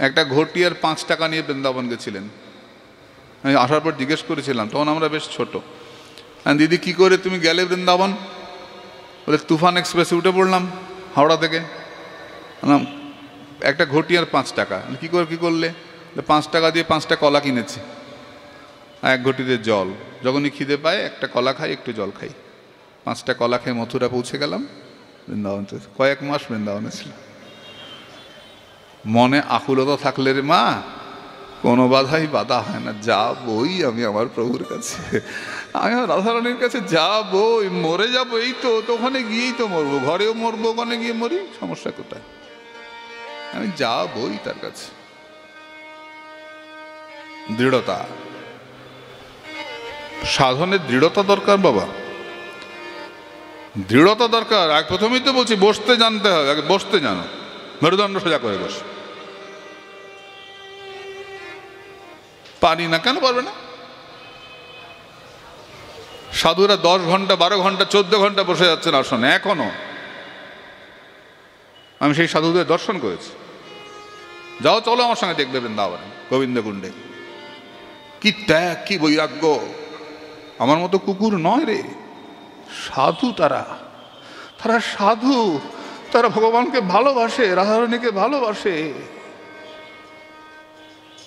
একটা ঘটি আর 5 টাকা নিয়ে বৃন্দাবন গেছিলেন। আমি আসার পর জিজ্ঞেস করেছিলাম, তখন আমরা বেশ ছোট, দিদি কি করে তুমি গেলে বৃন্দাবন? বলে তুফান এক্সপ্রেসে উঠে পড়লাম হাওড়া থেকে। একটা ঘটি আর 5 টাকা। কি করে, কি করলে? 5 টাকা দিয়ে 5টা কলা কিনেছি, আর 1 ঘটিতে জল। যখনই খিদে পায় একটা কলা খাই, একটু জল খাই। 5টা কলা খেয়ে মথুরা পৌঁছে গেলাম। বৃন্দাবন কয়েক মাস বৃন্দাবনে ছিল। মনে আকুলতা থাকলে রে মা, কোনো বাধাই বাধা হয় না, যাবই আমি আমার প্রভুর কাছে, আমি আমার রাধারানীর কাছে যাবই, মরে যাবো, এই তো ওখানে গিয়েই তো মরবো, ঘরেও মরবো, ওখানে গিয়ে মরি, সমস্যা কোথায়? আমি যাবই তার কাছে। দৃঢ়তা, সাধনের দৃঢ়তা দরকার বাবা, দৃঢ়তা দরকার। আর প্রথমেই তো বলছি, বসতে জানতে হবে, আগে বসতে জানো, মেরুদণ্ড সোজা করে বস। পারি না, কেন পারবে না? সাধুরা 10 ঘন্টা 12 ঘন্টা 14 ঘন্টা বসে যাচ্ছেন আসনে এখনো। আমি সেই সাধুদের দর্শন করেছি। যাও, চলো আমার সঙ্গে দেখবে বৃন্দাবনে গোবিন্দকুণ্ডে, কি ত্যাগ, কি বৈরাগ্য। আমার মতো কুকুর নয় রে, সাধু তারা, তারা সাধু, তারা ভগবানকে ভালোবাসে, রাধারানীকে ভালোবাসে।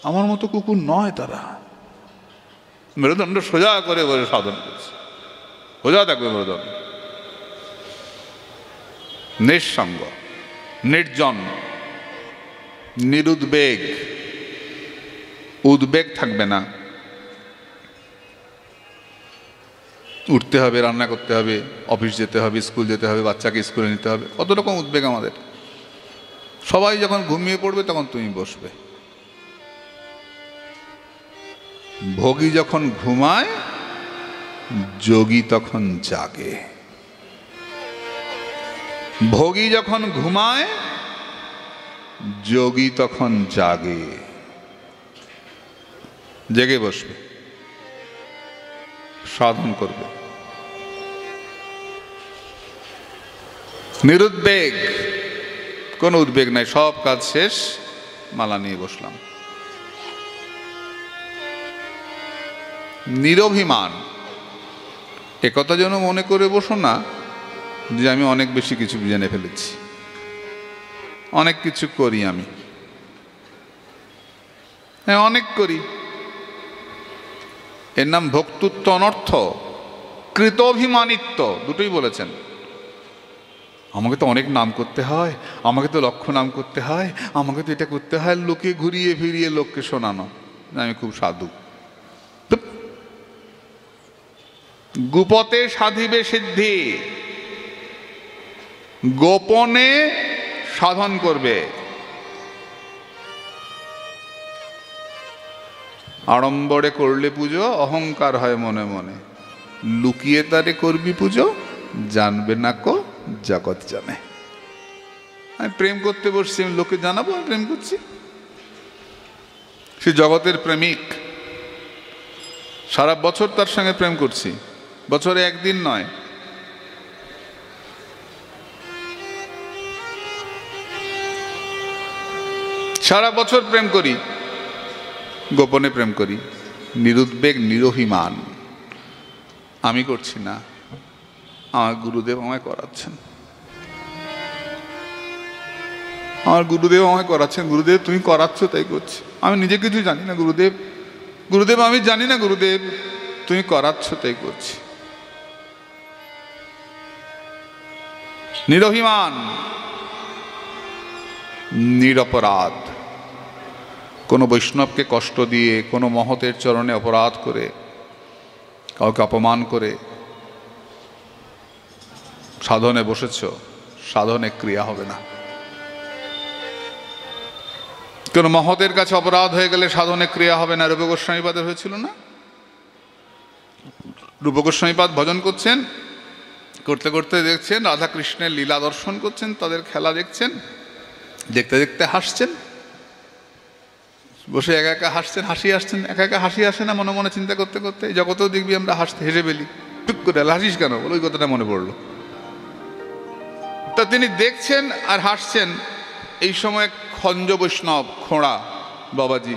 আমার মতো কুকুর নয় তারা। মেরুদণ্ড সোজা করে বলে সাধন করছে, সোজা থাকবে মেরুদণ্ড। নিঃসঙ্গ, নির্জন, নিরুদ্বেগ, উদ্বেগ থাকবে না। উঠতে হবে, রান্না করতে হবে, অফিস যেতে হবে, স্কুল যেতে হবে, বাচ্চাকে স্কুলে নিতে হবে, কত রকম উদ্বেগ আমাদের। সবাই যখন ঘুমিয়ে পড়বে তখন তুমি বসবে। ভোগী যখন ঘুমায়, যোগী তখন জাগে। ভোগী যখন ঘুমায়, যোগী তখন জাগে। জেগে বসবে, সাধন করবে। নিরুদ্বেগ, কোনো উদ্বেগ নাই, সব কাজ শেষ, মালা নিয়ে বসলাম। নিরভিমান, একথা যেন মনে করে বসো না যে আমি অনেক বেশি কিছু জেনে ফেলেছি, অনেক কিছু করি আমি, হ্যাঁ অনেক করি। এর নাম ভোক্তৃত্ব অনর্থ, কৃতভিমানিত্ব, দুটোই বলেছেন। আমাকে তো অনেক নাম করতে হয়, আমাকে তো লক্ষ নাম করতে হয়, আমাকে তো এটা করতে হয়, লোকে ঘুরিয়ে ফিরিয়ে লোককে শোনানো আমি খুব সাধু। গুপতে সাধিবে সিদ্ধি, গোপনে সাধন করবে। আড়ম্বরে করলে পুজো অহংকার হয় মনে মনে, লুকিয়ে তারে করবি পুজো জানবে না কো জগৎ জানে। আমি প্রেম করতে বসছি, আমি লোকে জানাবো আমি প্রেম করছি? সে জগতের প্রেমিক, সারা বছর তার সঙ্গে প্রেম করছি, বছরে একদিন নয়। সারা বছর প্রেম করি, গোপনে প্রেম করি, নিরুদ্বেগ নিরভিমান। আমি করছি না, আমার গুরুদেব আমায় করাচ্ছেন, আমার গুরুদেব আমায় করাচ্ছেন। গুরুদেব তুমি করাচ্ছ তাই করছি, আমি নিজে কিছু জানি না গুরুদেব, গুরুদেব আমি জানি না গুরুদেব, তুমি করাচ্ছ তাই করছি। নিরভিমান, নিরপরাধ। কোনো বৈষ্ণবকে কষ্ট দিয়ে, কোনো মহতের চরণে অপরাধ করে, কাউকে অপমান করে সাধনে বসেছ, সাধনে ক্রিয়া হবে না। কোন মহতের কাছে অপরাধ হয়ে গেলে সাধনে ক্রিয়া হবে না। রূপ গোস্বামীপাদের হয়েছিল না? রূপ গোস্বামীপাদ ভজন করছেন, করতে করতে দেখছেন রাধা কৃষ্ণের লীলা দর্শন করছেন, তাদের খেলা দেখছেন, দেখতে দেখতে হাসছেন, বসে একা একা হাসছেন, হাসি আসছেন, একা একা হাসি আসে না মনে মনে চিন্তা করতে করতে? জগতেও দেখবি আমরা হাসতে হেসে ফেলি, টুক করে হাসিস কেন বলে ওই কথাটা মনে পড়লো। তা তিনি দেখছেন আর হাসছেন। এই সময় খঞ্জ বৈষ্ণব খোঁড়া বাবাজি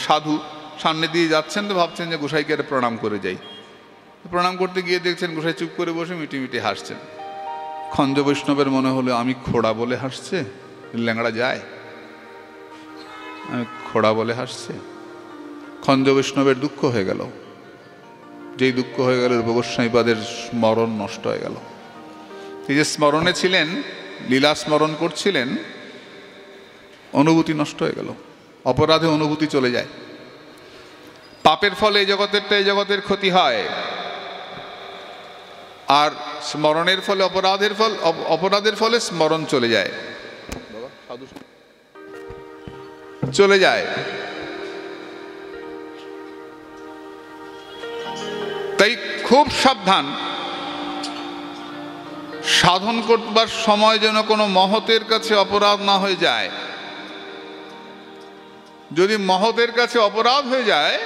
সাধু সামনে দিয়ে যাচ্ছেন, তো ভাবছেন যে গোসাইকে প্রণাম করে যাই। প্রণাম করতে গিয়ে দেখছেন গোসাই চুপ করে বসে মিটি মিটি হাসছেন। খঞ্জ বৈষ্ণবের মনে হলো আমি খোড়া বলে হাসছে, ল্যাংড়া যায়, আমি খোড়া বলে হাসছে। খঞ্জ বৈষ্ণবের দুঃখ হয়ে গেল, যেই দুঃখ হয়ে গেল রূপ গোস্বামীপাদের স্মরণ নষ্ট হয়ে গেল। এই যে স্মরণে ছিলেন, লীলা স্মরণ করছিলেন, অনুভূতি নষ্ট হয়ে গেল। অপরাধে অনুভূতি চলে যায়। পাপের ফলে এই জগতেরটা এই জগতের ক্ষতি হয়, আর স্মরণের ফলে অপরাধের ফলে স্মরণ চলে যায়, চলে যায়। তাই খুব সাবধান, সাধন করবার সময় যেন কোনো মহতের কাছে অপরাধ না হয়ে যায়। যদি মহতের কাছে অপরাধ হয়ে যায়,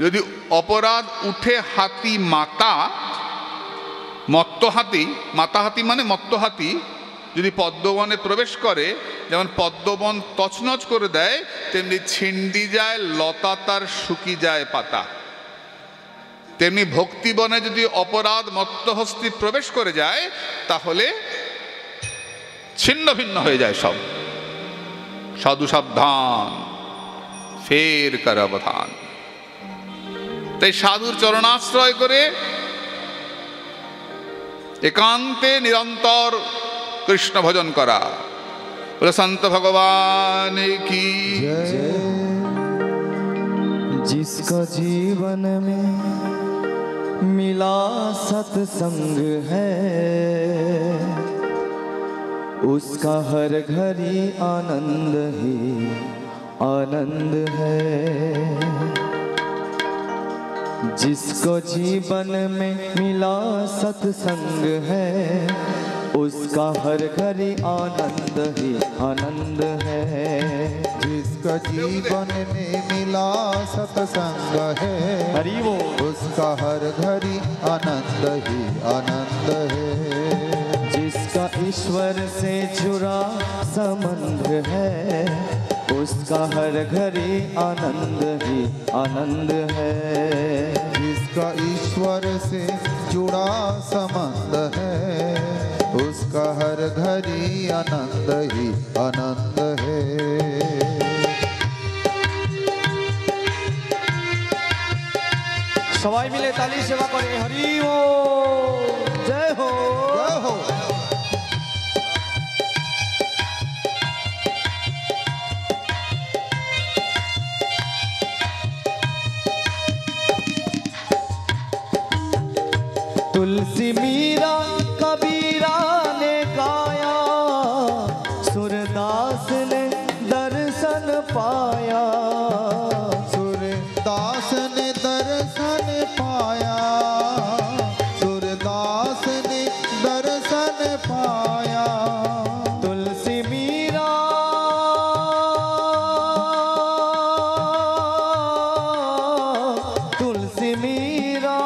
যদি অপরাধ উঠে হাতি মাতা, মত্ত হাতি, মাতা হাতি মানে মত্ত হাতি, যদি পদ্মবনে প্রবেশ করে, যেমন পদ্মবন তছনছ করে দেয়, তেমনি ছিন্ডি যায় লতা, তার শুকি যায় পাতা। তেমনি ভক্তিবনে যদি অপরাধ মত্তহস্তি প্রবেশ করে যায়, তাহলে ছিন্ন ভিন্ন হয়ে যায় সব। সাধু সাবধান, ফের কর অবধান। তাই সাধুর চরণাশ্রয় করে একান্তে নিরন্তর কৃষ্ণ ভজন করা। বলে সন্ত ভগবান কি जिसका जीवन में मिला सत्संग है, उसका हर घड़ी आनंद ही आनंद है। जिसको जीवन में मिला सत्संग है, उसका हर घड़ी आनंद ही आनंद है। जिसका जीवन में मिला सत्संग है, हरि बोल, उसका हर घड़ी आनंद ही आनंद है। जिसका ईश्वर से जुड़ा संबंध है, उसका हर घड़ी आनंद ही आनंद है। जिसका ईश्वर से जुड़ा संबंध है, उसका हर घड़ी आनंद ही आनंद है। सवाई मिले ताली सेवा करे हरि ओ जय हो जय हो। तुलसी मीरा कबीरा ने गाया, सूरदास ने दर्शन पाया। सूरदास ने दर्शन पाया, सूरदास ने दर्शन पाया। तुलसी मीरा तुलसी मीरा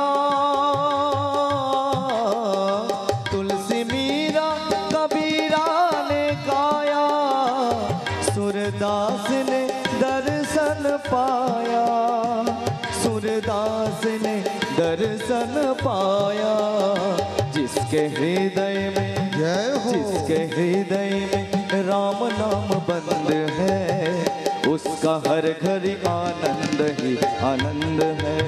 तुलसी मीरा कबीरा ने गाया, सूरदास ने दर्शन पाया। सूरदास ने दर्शन पाया। जिसके हृदय में जय हो। जिसके हृदय में राम नाम बंद है, उसका हर घड़ी आनंद ही आनंद है।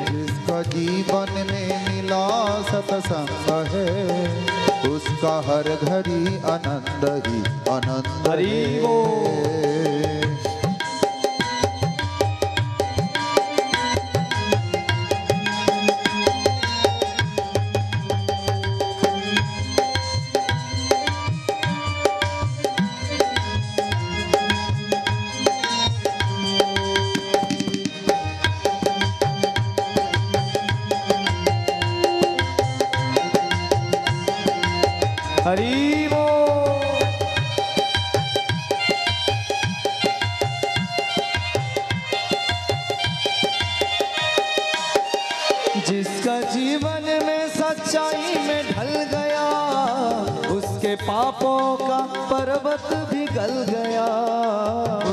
जिसका जीवन में मिला सत्संग है, उसका हर घड़ी आनंद ही आनंद हरि है। बोल। हरि बोल। जिसका जीवन में सच्चाई में ढल गया, उसके पापों का पर्वत भी गल गया।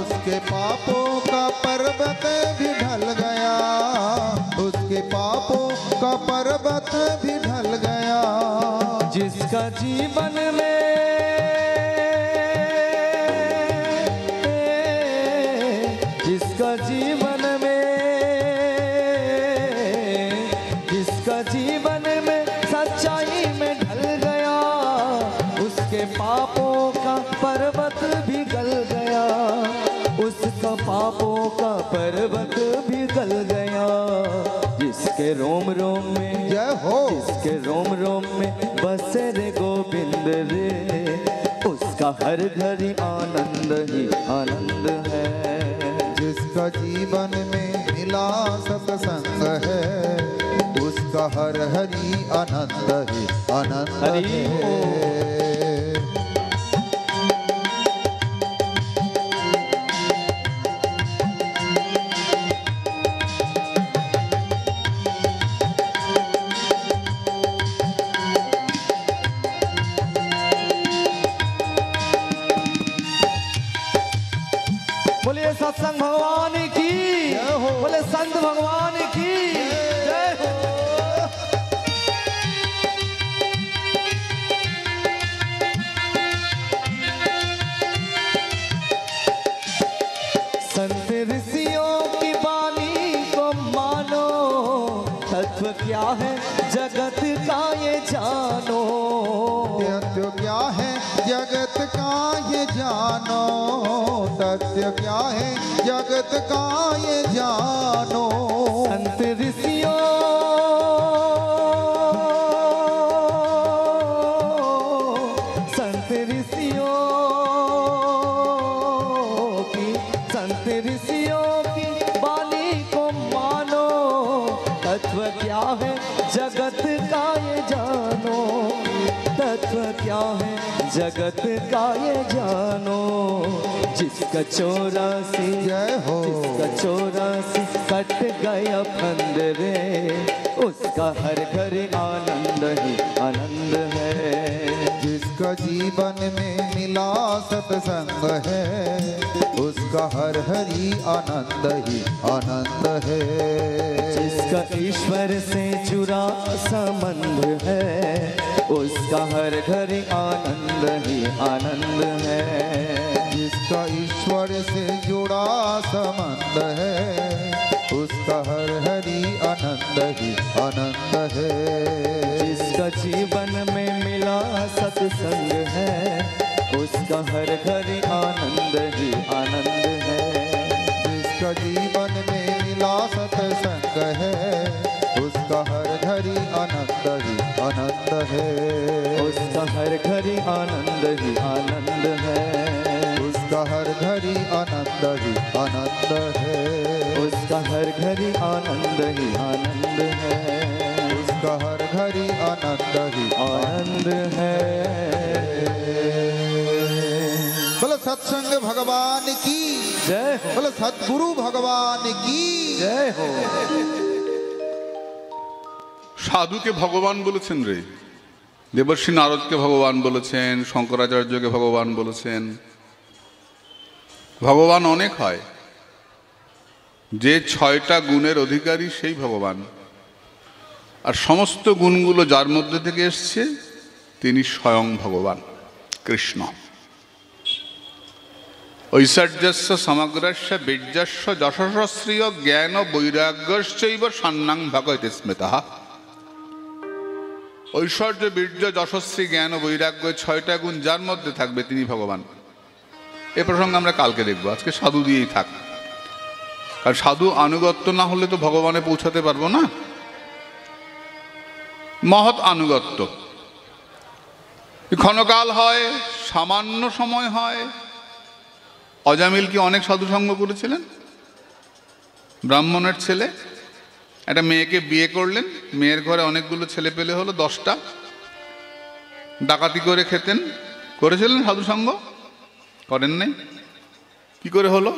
उसके पापों का पर्वत भी ढल गया, उसके पापों का पर्वत भी ढल गया। जिसका जीवन में जिसका जीवन में जिसका जीवन में सच्चाई में ढल गया, उसके पापों का पर्वत भी गल गया। उसका पापों का पर्वत भी गल गया। जिसके रोम रोम में जय हो। जिसके रोम रोम में बसे रे गोविंद रे, उसका हर घड़ी आनंद ही आनंद है। जिसका जीवन में मिला सत्संग है, उसका हर हरि आनंद ही आनंद हरि है। बोलिए सत्संग भगवान की जय हो। बोले संत भगवान की जय हो। संत ऋषियों की वाणी को मानो, तत्व क्या है जगत का ये जानो। तथ्य क्या है जगत का ये जानो, तथ्य क्या है जगत का ये जानो। संत ऋषियों संत ऋषियों की वाणी को मानो, तत्व क्या है जगत का ये जानो। तत्व क्या है जगत का ये जानो। जिसका 84 जय हो। जिसका 84 कट गया फंद रे, उसका हर घर आनंद ही आनंद है। जिसका जिसका जीवन में मिला सत्संग है उसका हर हरि आनंद ही आनंद है। जिसका ईश्वर से जुड़ा संबंध है उसका हर घर आनंद ही आनंद है। जिसका ईश्वर से जुड़ा संबंध है उसका हर हरि आनंद ही आनंद है। जिसका जीवन में मिला सत्संग है उसका हर घर आनंद ही आनंद है। जिसका जीवन में मिला सत्संग है उसका हर घड़ी आनंद ही आनंद है। उसका हर घर आनंद ही आनंद है। उसका हर घड़ी आनंद ही आनंद है। उसका हर घर आनंद ही आनंद है। उसका हर घड़ी आनंद ही आनंद है। बोलो सत्संग भगवान की जय हो। बोलो सतगुरु भगवान की जय हो। সাধুকে ভগবান বলেছেন রে, দেবর্ষী নারদকে ভগবান বলেছেন, শঙ্করাচার্যকে ভগবান বলেছেন। ভগবান অনেক হয়, যে 6টা গুণের অধিকারী সেই ভগবান। আর সমস্ত গুণগুলো যার মধ্যে থেকে এসছে তিনি স্বয়ং ভগবান কৃষ্ণ। ঐশ্বর্যস্য সমগ্রস্য বীর্যস্য যশস্শ্রিয় জ্ঞান বৈরাগ্যশ্চৈব সন্ন্যাং ভগবতে স্মৃতঃ। ঐশ্বর্য বীর্য যশস্বী জ্ঞান ও বৈরাগ্য 6টা গুণ যার মধ্যে থাকবে তিনি ভগবান। এ প্রসঙ্গে আমরা কালকে দেখব, আজকে সাধু দিয়েই থাক। আর সাধু আনুগত্য না হলে তো ভগবানে পৌঁছাতে পারবো না। মহৎ আনুগত্য ক্ষণকাল হয়, সামান্য সময় হয়। অজামিল কি অনেক সাধু সঙ্গ করেছিলেন? ব্রাহ্মণের ছেলে একটা মেয়েকে বিয়ে করলেন, মেয়ের ঘরে অনেকগুলো ছেলে পেলে হলো, 10টা। ডাকাতি করে খেতেন, করেছিলেন সাধু সঙ্গ? করেন নাই? কি করে হলো?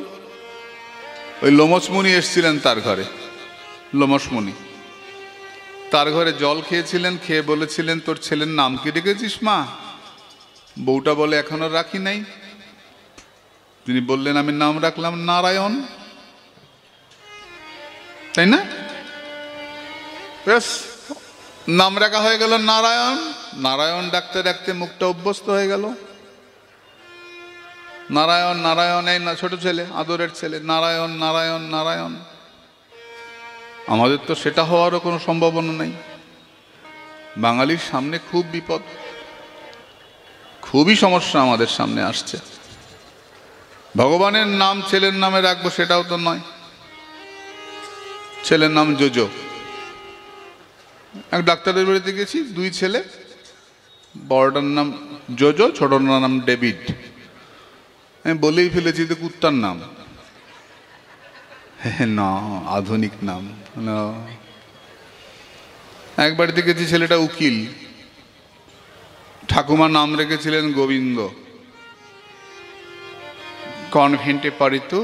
ওই লোমসমুনি এসছিলেন তার ঘরে। লোমসমুনি তার ঘরে জল খেয়েছিলেন, খেয়ে বলেছিলেন তোর ছেলের নাম কি রেখেছিস মা? বউটা বলে এখনো রাখি নাই। তিনি বললেন আমি নাম রাখলাম নারায়ণ। তাই না? বেশ, নাম রাখা হয়ে গেল নারায়ণ। নারায়ণ ডাকতে ডাকতে মুখটা অভ্যস্ত হয়ে গেল। নারায়ণ নারায়ণ, এই না ছোট ছেলে, আদরের ছেলে, নারায়ণ নারায়ণ নারায়ণ। আমাদের তো সেটা হওয়ারও কোনো সম্ভাবনা নেই। বাঙালির সামনে খুব বিপদ, খুবই সমস্যা আমাদের সামনে আসছে। ভগবানের নাম ছেলের নামে রাখবো সেটাও তো নয়। ছেলের নাম জোজো। এক ডাক্তারের বাড়িতে গেছি, 2 ছেলে, বড়টার নাম জোজো, ছোটটার নাম ডেভিড। আমি বলেই ফেলেছি তো কুত্তার নাম। না, আধুনিক নাম। এক বাড়িতে গেছি, ছেলেটা উকিল, ঠাকুমার নাম রেখেছিলেন গোবিন্দ। কনভেন্টে পড়ে তো,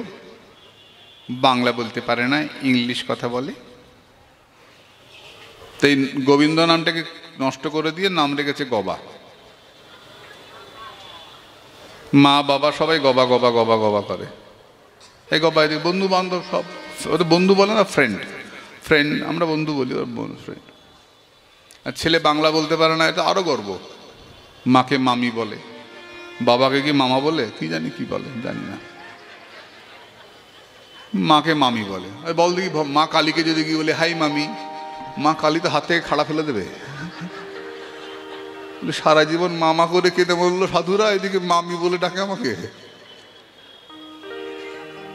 বাংলা বলতে পারে না, ইংলিশ কথা বলে। তাই গোবিন্দ নামটাকে নষ্ট করে দিয়ে নাম রেখেছে গবা। মা বাবা সবাই গবা গবা গবা গবা করে। এই গবা, এদিকে বন্ধু বান্ধব সব, বন্ধু বলে না, ফ্রেন্ড ফ্রেন্ড, আমরা বন্ধু বলি, ওর ফ্রেন্ড। আর ছেলে বাংলা বলতে পারে না, এটা আরো গর্ব। মাকে মামি বলে, বাবাকে কি মামা বলে, কি জানি কি বলে, জানি না। মাকে মামি বলে। বল দেখি, মা কালীকে যদি কি বলে হাই মামি, মা কালী তো হাত থেকে খাড়া ফেলে দেবে। সারা জীবন মামা করে কেটে বললো সাধুরা, এদিকে মামি বলে ডাকে আমাকে।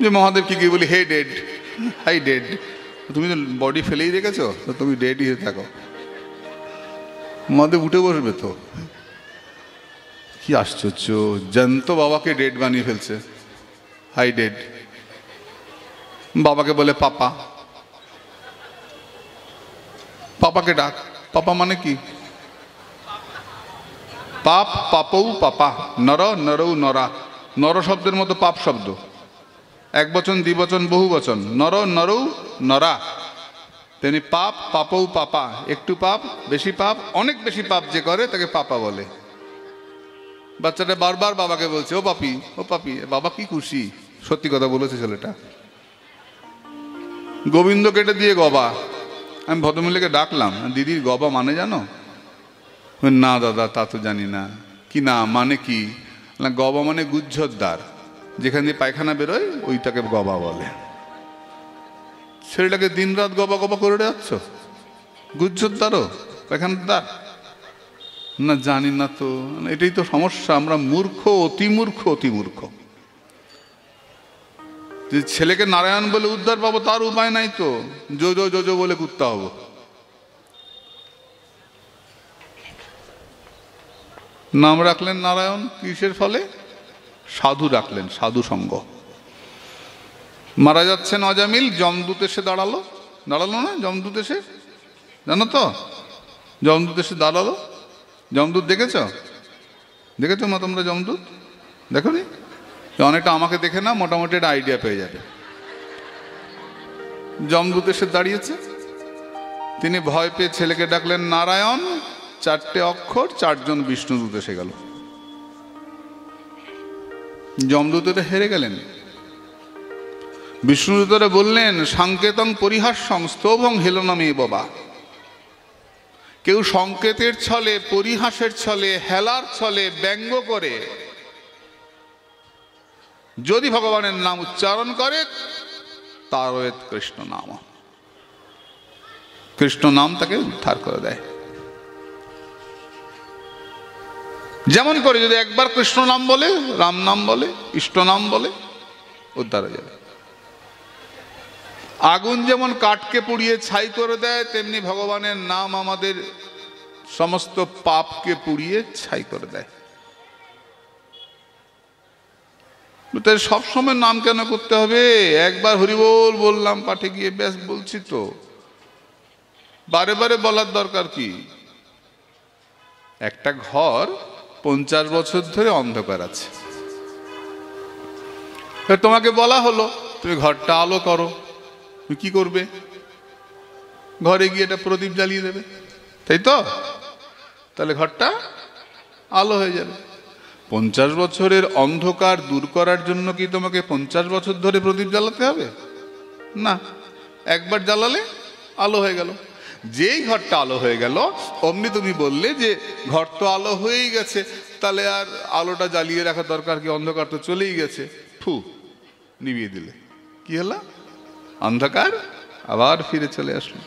যে মহাদেব কি বলি, হে ডেড, হাই ডেড। তুমি তো বডি ফেলেই রেখেছো, তো তুমি ডেডই হয়ে থাকো। মহাদেব উঠে বসবে তো। কি আশ্চর্য, জ্যান্ত বাবাকে ডেড বানিয়ে ফেলছে, হাই ডেড। বাবাকে বলে পাপা, পাপাকে ডাক। পাপা মানে কি? পাপ, পাপৌ পাপা, নর নরৌ নরা। নর শব্দের মতো পাপ শব্দ, এক বচন, দ্বিবচন, বহু বচন। নর নরৌ নরা, তেমনি পাপ, পাপৌ পাপা। একটু পাপ, বেশি পাপ, অনেক বেশি পাপ যে করে তাকে পাপা বলে। বাচ্চাটা বারবার বাবাকে বলছে, ও পাপি, ও পাপি। বাবা কি খুশি, সত্যি কথা বলেছে ছেলেটা। গোবিন্দ কেটে দিয়ে গবা। আমি ভদ্রমহিলাকে ডাকলাম, দিদির গবা মানে জানো? না দাদা, তা তো জানি না। কি না মানে কি? না, গবা মানে গুজ্জরদার, যেখান দিয়ে পায়খানা বেরোয় ওইটাকে গবা বলে। ছেলেটাকে দিন রাত গবা গবা করে যাচ্ছ, গুজ্জরদারও পায়খানাদার? না জানি না তো। এটাই তো সমস্যা, আমরা মূর্খ, অতি মূর্খ, অতি মূর্খ। যে ছেলেকে নারায়ণ বলে উদ্ধার পাবো তার উপায় নাই তো, জোজো জোজো বলে কুত্তা হবো। নাম রাখলেন নারায়ণ, কিসের ফলে? সাধু রাখলেন, সাধু সঙ্গ। মারা যাচ্ছেন অজামিল, যমদূত এসে দাঁড়ালো। দাঁড়ালো না যমদূত এসে? জানো তো, যমদূত এসে দাঁড়ালো। যমদূত দেখেছ? দেখেছো মা তোমরা যমদূত? দেখো নি? অনেকটা আমাকে দেখে না মোটামুটি একটা আইডিয়া পেয়ে যাবে। যমদূত এসে দাঁড়িয়েছে, তিনি ভয় পেয়ে ছেলেকে ডাকলেন নারায়ণ, 4টে অক্ষর, 4জন বিষ্ণুদূত এসে গেল। যমদূতরা হেরে গেলেন। বিষ্ণুদূতরা বললেন সাংকেতং পরিহাস্যং স্তবং হেলনমে বাবা। কেউ সংকেতের ছলে, পরিহাসের ছলে, হেলার ছলে, ব্যঙ্গ করে যদি ভগবানের নাম উচ্চারণ করে তার কৃষ্ণ নাম, কৃষ্ণ নাম তাকে উদ্ধার করে দেয়। যেমন করে যদি একবার কৃষ্ণ নাম বলে, রাম নাম বলে, ইষ্ট নাম বলে, উদ্ধার হয়ে যাবে। আগুন যেমন কাঠকে পুড়িয়ে ছাই করে দেয়, তেমনি ভগবানের নাম আমাদের সমস্ত পাপকে পুড়িয়ে ছাই করে দেয়। তাই সবসময় নাম কেন করতে হবে? একবার হরিবোল বললাম পাঠে গিয়ে, ব্যাস বলছি তো, বারে বারে বলার দরকার কি? একটা ঘর 50 বছর ধরে অন্ধকার আছে, তোমাকে বলা হলো তুমি ঘরটা আলো করো, তুমি কি করবে? ঘরে গিয়ে একটা প্রদীপ জ্বালিয়ে দেবে, তাই তো? তাহলে ঘরটা আলো হয়ে যাবে। 50 বছরের অন্ধকার দূর করার জন্য কি তোমাকে 50 বছর ধরে প্রদীপ জ্বালাতে হবে? না, একবার জ্বালালে আলো হয়ে গেল। যেই ঘরটা আলো হয়ে গেল, অমনি তুমি বললে যে ঘর তো আলো হয়েই গেছে, তাহলে আর আলোটা জ্বালিয়ে রাখা দরকার কি? অন্ধকার তো চলেই গেছে, ফু, নিভিয়ে দিলে। কি হলো? অন্ধকার আবার ফিরে চলে আসলো।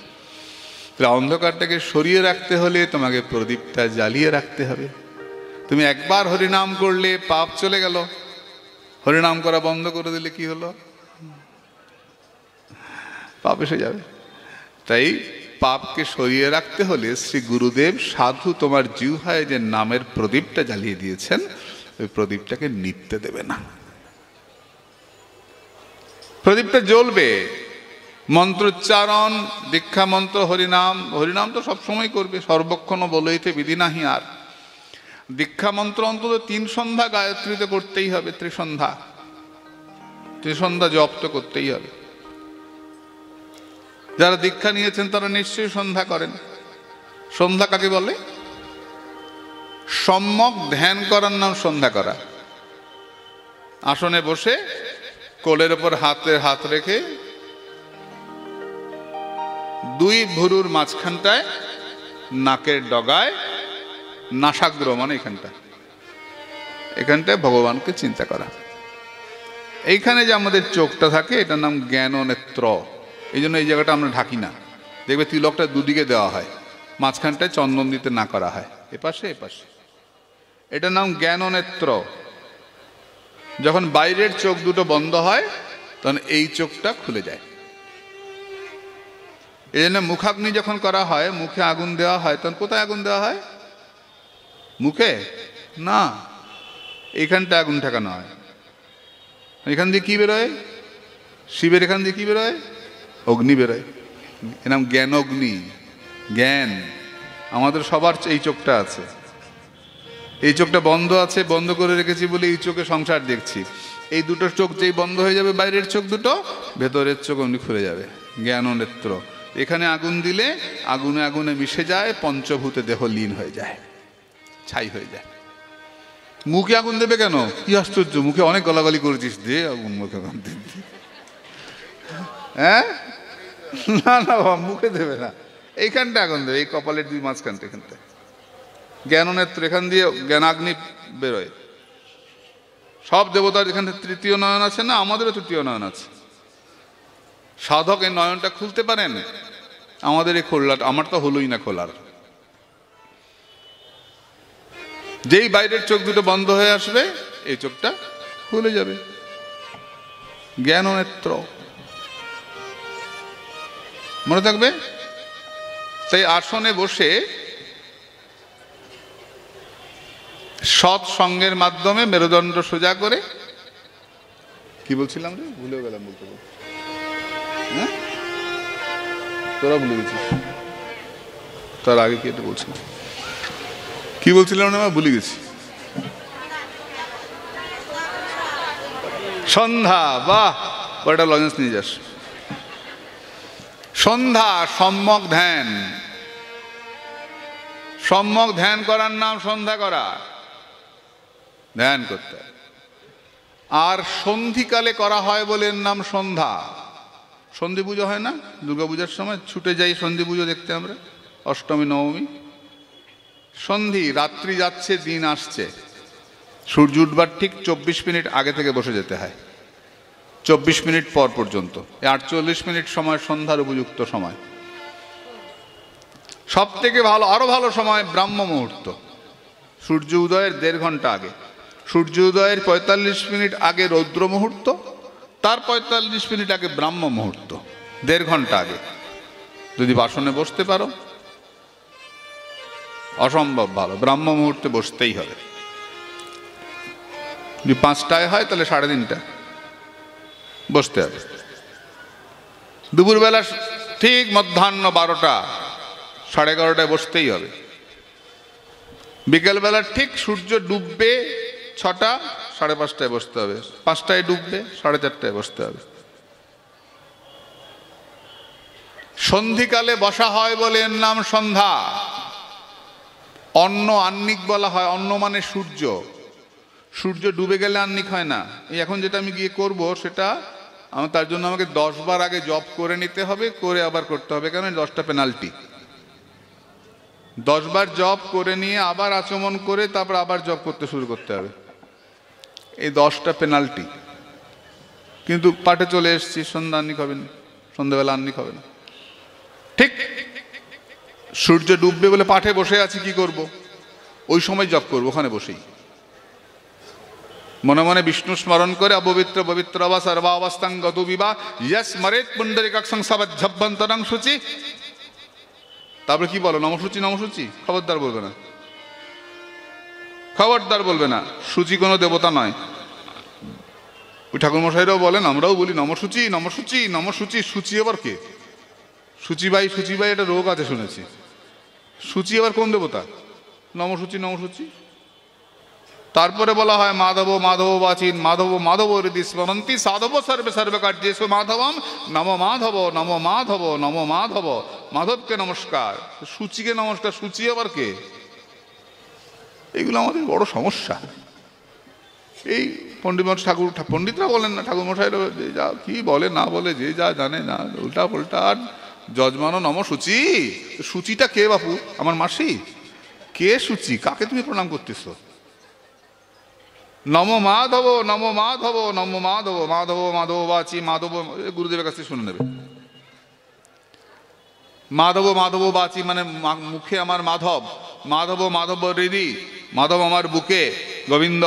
অন্ধকারটাকে সরিয়ে রাখতে হলে তোমাকে প্রদীপটা জ্বালিয়ে রাখতে হবে। তুমি একবার হরিনাম করলে পাপ চলে গেল, হরিনাম করা বন্ধ করে দিলে কি হলো? পাপ এসে যাবে। তাই পাপকে সরিয়ে রাখতে হলে শ্রী গুরুদেব সাধু তোমার জিহ্বায় যে নামের প্রদীপটা জ্বালিয়ে দিয়েছেন, ওই প্রদীপটাকে নিভতে দেবে না। প্রদীপটা জ্বলবে। মন্ত্রোচ্চারণ, দীক্ষা মন্ত্র, হরিনাম, হরিনাম তো সবসময় করবে, সর্বক্ষণ বলইতে বিধি নাহি আর। দীক্ষা মন্ত্র অন্তত 3 সন্ধ্যা গায়ত্রীতে করতেই হবে, ত্রিসন্ধ্যা জপ তো করতেই হবে। যারা দীক্ষা নিয়েছেন তারা নিশ্চয়ই সন্ধ্যা করেন। সন্ধ্যা কাকে বলে? সম্যক ধ্যান করার নাম সন্ধ্যা করা। আসনে বসে কোলের ওপর হাত রেখে 2 ভুরুর মাঝখানটায়, নাকের ডগায়, নাসাগ্র মানে এখানটায় ভগবানকে চিন্তা করা। এইখানে যে আমাদের চোখটা থাকে এটার নাম জ্ঞান নেত্র। এই জন্য এই জায়গাটা আমরা ঢাকি না। দেখবে তিলকটা দুদিকে দেওয়া হয়, মাঝখানটায় চন্দন দিতে না করা হয়, এপাশে এপাশে। এটার নাম জ্ঞান নেত্র। যখন বাইরের চোখ দুটো বন্ধ হয় তখন এই চোখটা খুলে যায়। এই জন্য মুখাগ্নি যখন করা হয়, মুখে আগুন দেওয়া হয়, তখন কোথায় আগুন দেওয়া হয়? মুখে না, এইখানটা আগুন ঠেকানো হয়। এখান দিয়ে কি বেরোয়? শিবের এখান দিয়ে কি বেরোয়? অগ্নি বেরোয়। এর নাম জ্ঞান অগ্নি। জ্ঞান আমাদের সবার এই চোখটা আছে, এই চোখটা বন্ধ আছে, বন্ধ করে রেখেছি বলে এই চোখে সংসার দেখছি। এই দুটো চোখ যেই বন্ধ হয়ে যাবে, বাইরের চোখ দুটো, ভেতরের চোখ অমনি খুলে যাবে। জ্ঞান নেত্র। এখানে আগুন দিলে আগুনে আগুনে মিশে যায়, পঞ্চভূতে দেহ লীন হয়ে যায়, ছাই হয়ে যায়। মুখে আগুন দেবে কেন? কি আশ্চর্য, মুখে অনেক গলাগলি করেছিস, দে আগুন, মুখে আগুন দে। হ্যাঁ, না না বাবা, মুখে দেবে না, এইখানটা আগুন দেবে, এই কপালের দুই মাঝখানটা, এখানটা জ্ঞান নেত্র, এখান দিয়ে জ্ঞানাগ্নি বেরোয়। সব দেবতার এখানে তৃতীয় নয়ন আছে না, আমাদেরও তৃতীয় নয়ন আছে। সাধক এই নয়নটা খুলতে পারেন, আমাদের এই খোলাটা, আমার তো হলোই না খোলার। যেই বাইরের চোখ দুটো বন্ধ হয়ে আসবে, এই চোখটা খুলে যাবে। জ্ঞান নেত্র, মনে থাকবে। তাই আসনে বসে সৎ সঙ্গের মাধ্যমে মেরুদণ্ড সোজা করে, কি বলছিলাম রে, ভুলেও গেলাম বলতে। হ্যাঁ, তোরা ভুলে গেছিস, তার আগে কি এটা বলছিলাম, কি বলছিলাম না, ভুলে গেছি। সন্ধ্যা, বাহ, কয়টা লজেন্স নিয়ে যাস। সন্ধ্যা, সম্যক ধ্যান। সম্যক ধ্যান করার নাম সন্ধ্যা করা, ধ্যান করতে। আর সন্ধিকালে করা হয় বলে নাম সন্ধ্যা। সন্ধি পুজো হয় না, দুর্গাপূজার সময় ছুটে যাই সন্ধি পুজো দেখতে আমরা, অষ্টমী নবমী। সন্ধি, রাত্রি যাচ্ছে দিন আসছে, সূর্য উঠবার ঠিক 24 মিনিট আগে থেকে বসে যেতে হয়, 24 মিনিট পর পর্যন্ত। 48 মিনিট সময় সন্ধ্যার উপযুক্ত সময়। সব থেকে ভালো, আরো ভালো সময় ব্রাহ্ম মুহূর্ত, সূর্য উদয়ের 1.5 ঘন্টা আগে। সূর্য উদয়ের 45 মিনিট আগে রৌদ্র মুহূর্ত, তার 45 মিনিট আগে ব্রাহ্ম মুহূর্ত, 1.5 ঘন্টা আগে। যদি বাসনে বসতে পারো, অসম্ভব ভালো, ব্রাহ্ম মুহূর্তে বসতেই হবে। যদি 5টায় হয় তাহলে 3:30 বসতে হবে। দুপুরবেলা ঠিক মধ্যাহ্ন 12টা, 11:30টায় বসতেই হবে। বিকেলবেলা ঠিক সূর্য ডুববে 6টা, 5:30টায় বসতে হবে। 5টায় ডুববে, 4:30টায় বসতে হবে। সন্ধিকালে বসা হয় বলে এর নাম সন্ধ্যা। অন্ন আহ্নিক বলা হয়, অন্ন মানে সূর্য। সূর্য ডুবে গেলে আহ্নিক হয় না। এই এখন যেটা আমি গিয়ে করব, সেটা তার জন্য আমাকে 10 বার আগে জপ করে নিতে হবে, করে আবার করতে হবে, কারণ 10টা পেনাল্টি। 10 বার জপ করে নিয়ে আবার আচমন করে তারপর আবার জপ করতে শুরু করতে হবে, এই 10টা পেনাল্টি। কিন্তু পাঠে চলে এসেছি, সন্ধ্যা আহ্নিক হবে না, সন্ধ্যাবেলা আহ্নিক হবে না। ঠিক সূর্য ডুববে বলে পাঠে বসে আছি, কি করব? ওই সময় জপ করবো, ওখানে বসেই মনে মনে বিষ্ণু স্মরণ করে, অপবিত্র পবিত্র বা সর্বাবস্থাং গত বিবাহ ইয়স স্মরেত পুণ্ডরিকাক্ষং সবজ্জভ্যন্তরং শুচি। তারপরে কি বলো? নমসূচি, নমসূচি। খবরদার বলবে না, খবরদার বলবে না। সূচি কোনো দেবতা নয়। ওই ঠাকুরমশাইরাও বলেন, আমরাও বলি নমসূচি, নমসূচি, নমসূচি। সূচি আবার কে? সূচিবাই, সূচিবাই এটা রোগ আছে শুনেছি। সূচি আবার কোন দেবতা? নমসূচি, নমসূচি। তারপরে বলা হয় মাধব মাধব বাচিন, মাধব মাধব হৃদি স্মরন্তি সাধব সর্বে সর্বকার্যেষু মাধবম নম মাধব, নম মাধব, নম মাধব। মাধবকে নমস্কার, সূচিকে নমস্কার। সূচি আবার কে? এগুলো আমাদের বড় সমস্যা। এই ঠাকুর পণ্ডিতরা বলেন না, ঠাকুর মশাইরা যা কি বলে না বলে, যে যা জানে না, উল্টা পাল্টা। আর যজমানো নম সূচি। সূচিটা কে বাপু? আমার মাসি? কে সূচি? কাকে তুমি প্রণাম করতেছ? নম মাধব, নম মাধব, নম মাধব। মাধব মাধব বাচি, মাধব গুরুদেবের কাছে শুনে নেবে। মাধব মাধব বাচি মানে মুখে আমার মাধব, মাধব মাধব হৃদি, মাধব আমার বুকে গোবিন্দ।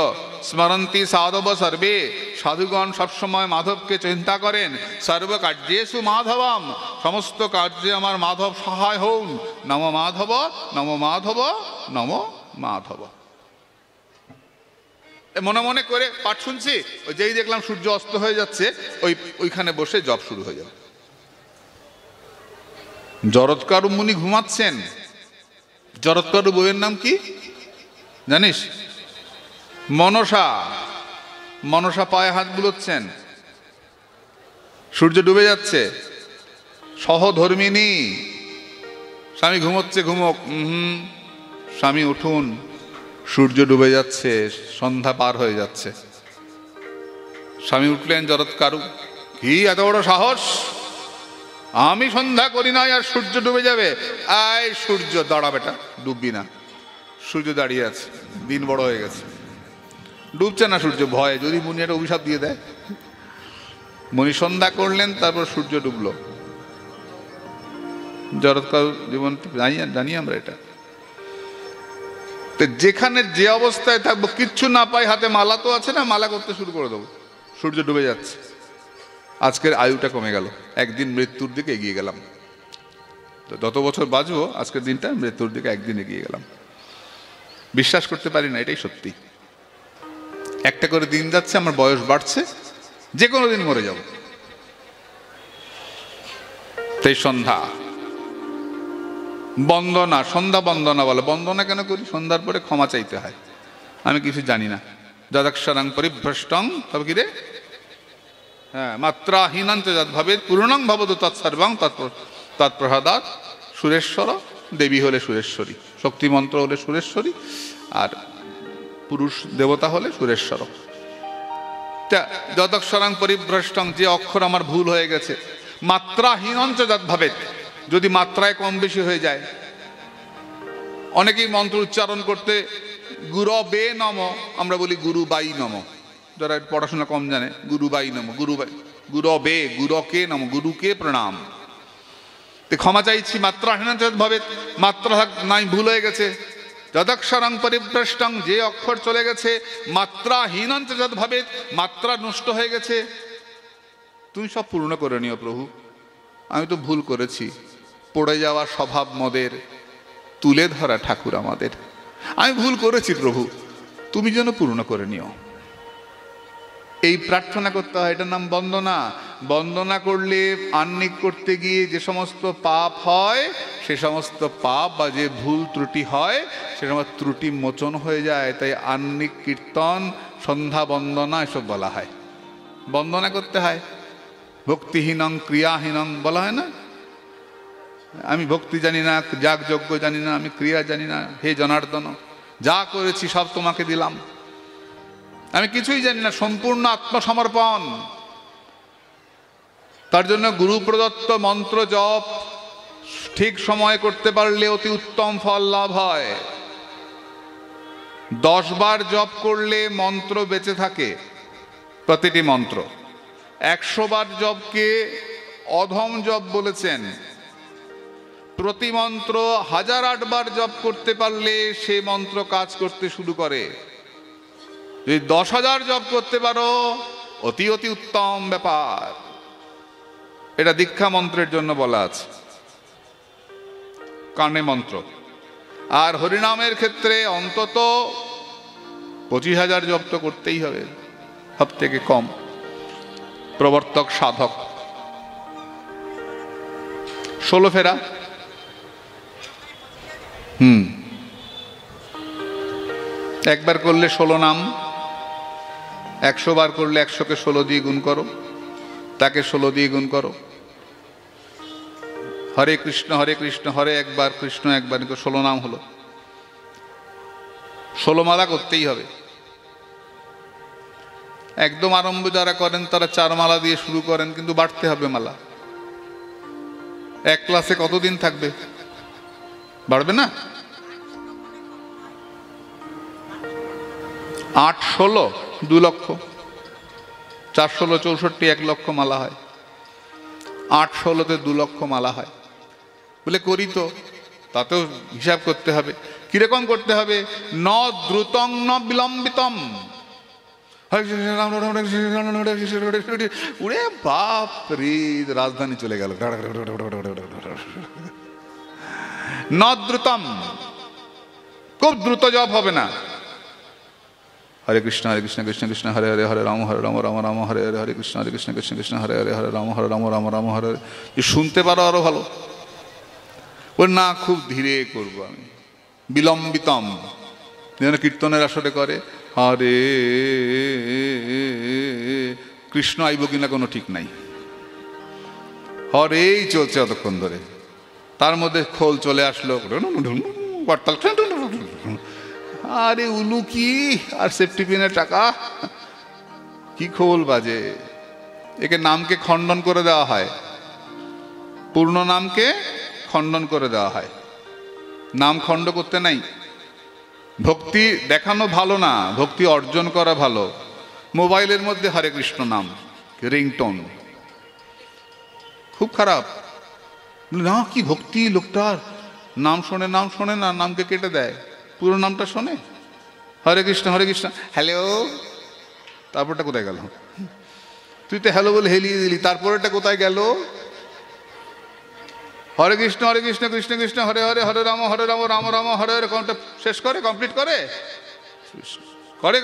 স্মরন্তি সাধব সর্বে, সাধুগণ সবসময় মাধবকে চিন্তা করেন। সর্বকার্যেষু মাধবম, সমস্ত কার্যে আমার মাধব সহায় হন। নম মাধব, নম মাধব, নম মাধব। মনে মনে করে পাঠ শুনছি, যেই দেখলাম সূর্য অস্ত হয়ে যাচ্ছে, ওইখানে বসে জপ শুরু হয়ে যাবে। জরৎকারু মুনি ঘুমাচ্ছেন। জরৎকারু বইয়ের নাম কি জানিস? মনসা। মনসা পায়ে হাত বুলোচ্ছেন, সূর্য ডুবে যাচ্ছে। সহধর্মিনী, স্বামী ঘুমোচ্ছে, ঘুমোক, স্বামী উঠুন। সূর্য ডুবে যাচ্ছে, সন্ধ্যা পার হয়ে যাচ্ছে। স্বামী উঠলেন, জরৎকারু, কি এত বড় সাহস, আমি সন্ধ্যা করি নাই আর সূর্য ডুবে যাবে? আয় সূর্য, দাঁড়া বেটা, ডুববি না। সূর্য দাঁড়িয়ে আছে, দিন বড় হয়ে গেছে, ডুবছে না সূর্য, ভয়ে যদি মুনি একটা অভিশাপ দিয়ে দেয়। মুনি সন্ধ্যা করলেন, তারপর সূর্য ডুবলো। জরৎকারু জীবন জানি আমরা এটা। তো যেখানে যে অবস্থায় থাকবো, কিচ্ছু না পাই, হাতে মালা তো আছে না, মালা করতে শুরু করে দেবো। সূর্য ডুবে যাচ্ছে, আজকের আয়ুটা কমে গেল, একদিন মৃত্যুর দিকে এগিয়ে গেলাম। তো যত বছর বাঁচবো, আজকের দিনটা মৃত্যুর দিকে একদিন এগিয়ে গেলাম। বিশ্বাস করতে পারি না, এটাই সত্যি। একটা করে দিন যাচ্ছে, আমার বয়স বাড়ছে, যে কোনো দিন মরে যাব। তাই সন্ধ্যা বন্দনা, সন্ধ্যা বন্দনা বলে। বন্দনা কেন করি? সন্ধ্যার পরে ক্ষমা চাইতে হয়, আমি কিছু জানি না। যদক্ষরং পরিভ্রষ্টং, তবে কি রে, হ্যাঁ, মাত্রাহীনাঞ্চ যদ্ভাবে পূর্ণং ভবতু তৎসর্বং তৎপ্রসাদাৎ। সুরেশ্বর দেবী হলে সুরেশ্বরী, শক্তি মন্ত্র হলে সুরেশ্বরী, আর পুরুষ দেবতা হলে সুরেশ্বর। যদক্ষরং পরিভ্রষ্টং, যে অক্ষর আমার ভুল হয়ে গেছে, মাত্রাহীনঞ্চ যদ্ভাবে, যদি মাত্রায় কম বেশি হয়ে যায়। অনেকেই মন্ত্র উচ্চারণ করতে গুরবে নম, আমরা বলি গুরুবাই নম। যারা পড়াশোনা কম জানে, গুরুবাই নম, গুরবে, গুরকে নম, গুরুকে প্রণাম। তো ক্ষমা চাইছি, মাত্রাহীনঞ্চ যদ্ভাবে, মাত্রা নাই, ভুল হয়ে গেছে। যদক্ষরং পরিভ্রষ্টং, যে অক্ষর চলে গেছে, মাত্রাহীনঞ্চ যদ্ভাবে, মাত্রা নষ্ট হয়ে গেছে, তুমি সব পূর্ণ করে নিও প্রভু। আমি তো ভুল করেছি, পড়ে যাওয়া স্বভাব মদের, তুলে ধরা ঠাকুর আমাদের। আমি ভুল করেছি প্রভু, তুমি যেন পূর্ণ করে নিও। এই প্রার্থনা করতে হয়, এটার নাম বন্দনা। বন্দনা করলে আহ্নিক করতে গিয়ে যে সমস্ত পাপ হয়, সে সমস্ত পাপ বা যে ভুল ত্রুটি হয়, সে সমস্ত ত্রুটি মোচন হয়ে যায়। তাই আহ্নিক, কীর্তন, সন্ধ্যা বন্দনা এসব বলা হয়। বন্দনা করতে হয়। ভক্তিহীনং ক্রিয়াহীনং বলা হয় না? আমি ভক্তি জানি না, যাগযজ্ঞ জানি না, আমি ক্রিয়া জানি না, হে জনার্দন, যা করেছি সব তোমাকে দিলাম, আমি কিছুই জানি না, সম্পূর্ণ আত্মসমর্পণ। তার জন্য গুরু প্রদত্ত মন্ত্র জপ ঠিক সময় করতে পারলে অতি উত্তম ফল লাভ হয়। 10 বার জপ করলে মন্ত্র বেঁচে থাকে, প্রতিটি মন্ত্র। 100 বার জপকে অধম জপ বলেছেন। প্রতি মন্ত্র 1008 বার জপ করতে পারলে সে মন্ত্র কাজ করতে শুরু করে। যদি 10,000 জপ করতে পারো, অতি অতি উত্তম ব্যাপার। এটা দীক্ষা মন্ত্রের জন্য বলা আছে, কানে মন্ত্র। আর হরিনামের ক্ষেত্রে অন্তত 25,000 জপ তো করতেই হবে, সব থেকে কম। প্রবর্তক সাধক 16 ফেরা, একবার করলে 16 নাম, 100 বার করলে 100কে 16 দিয়ে গুণ করো, তাকে 16 দিয়ে গুণ করো। হরে কৃষ্ণ হরে একবার, কৃষ্ণ একবার, 16 নাম হলো। 16 মালা করতেই হবে। একদম আরম্ভ যারা করেন তারা 4 মালা দিয়ে শুরু করেন, কিন্তু বাড়তে হবে মালা। এক ক্লাসে কতদিন থাকবে? বাড়বে না? 8 16 2 লক্ষ, 4 16 64, 1 লক্ষ মালা হয়। 8 16-তে 2 লক্ষ মালা হয় বলে করি তো, তাতেও হিসাব করতে হবে। কিরকম করতে হবে? ন দ্রুতং ন বিলম্বিতম। উড়ে বাপ রে, রাজধানী চলে গেল। ন দ্রুতম, খুব দ্রুত জপ হবে না। হরে কৃষ্ণ কৃষ্ণ কৃষ্ণ হরে হরে, হরে রাম রাম রাম হরে হরে, হরে কৃষ্ণ কৃষ্ণ কৃষ্ণ হরে হরে, হরে রাম রাম হরে হরে। শুনতে পারো আরো ভালো। ওর না, খুব ধীরে করবো আমি, বিলম্বিতম। যেন কীর্তনের আসরে করে, হরে কৃষ্ণ আইব কিনা কোনো ঠিক নাই, হরেই চলছে অতক্ষণ ধরে। তার মধ্যে খোল চলে আসলো, আরে উলু কি আর সেফটি পিনের টাকা, কি খোল বাজে। একে নামকে খণ্ডন করে দেওয়া হয়, পূর্ণ নামকে খণ্ডন করে দেওয়া হয়, নাম খণ্ড করতে নাই। ভক্তি দেখানো ভালো না, ভক্তি অর্জন করা ভালো। মোবাইলের মধ্যে হরে কৃষ্ণ নাম রিংটোন, খুব খারাপ না। কি ভক্তি লোকটার, নাম শোনে না, নামকে কেটে দেয়, পুরো নামটা শোনে। হরে কৃষ্ণ হ্যালো, তারপরটা কোথায় গেল? তুই তো হ্যালো বলে হেলিয়ে দিলি, তারপরেটা কোথায় গেল? হরে কৃষ্ণ কৃষ্ণ কৃষ্ণ হরে হরে, হরে রাম রাম রাম হরে হরে, কোনটা শেষ করে কমপ্লিট করে?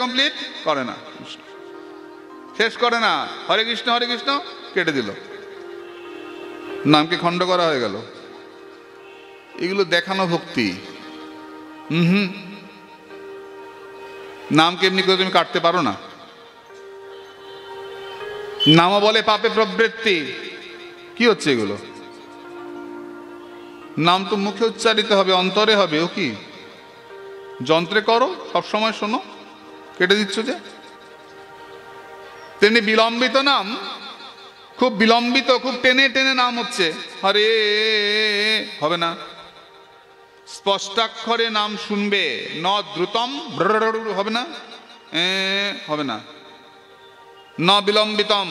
কমপ্লিট করে না, শেষ করে না। হরে কৃষ্ণ কেটে দিল, নামকে খণ্ড করা হয়ে গেল। এগুলো দেখানো ভক্তি। নামকে এমনি করে তুমি কাটতে পারো না। নাম বলে পাপে প্রবৃত্তি। কি হচ্ছে এগুলো? নাম তো মুখে উচ্চারিত হবে, অন্তরে হবে। ও কি যন্ত্রে করো, সবসময় শোনো, কেটে দিচ্ছ যে। তেমনি বিলম্বিত নাম, খুব বিলম্বিত, খুব টেনে টেনে নাম হচ্ছে, হরে হবে না। স্পষ্টাক্ষরে নাম শুনবে, ন দ্রুতম হবে না, হবে না, ন বিলম্বিতম।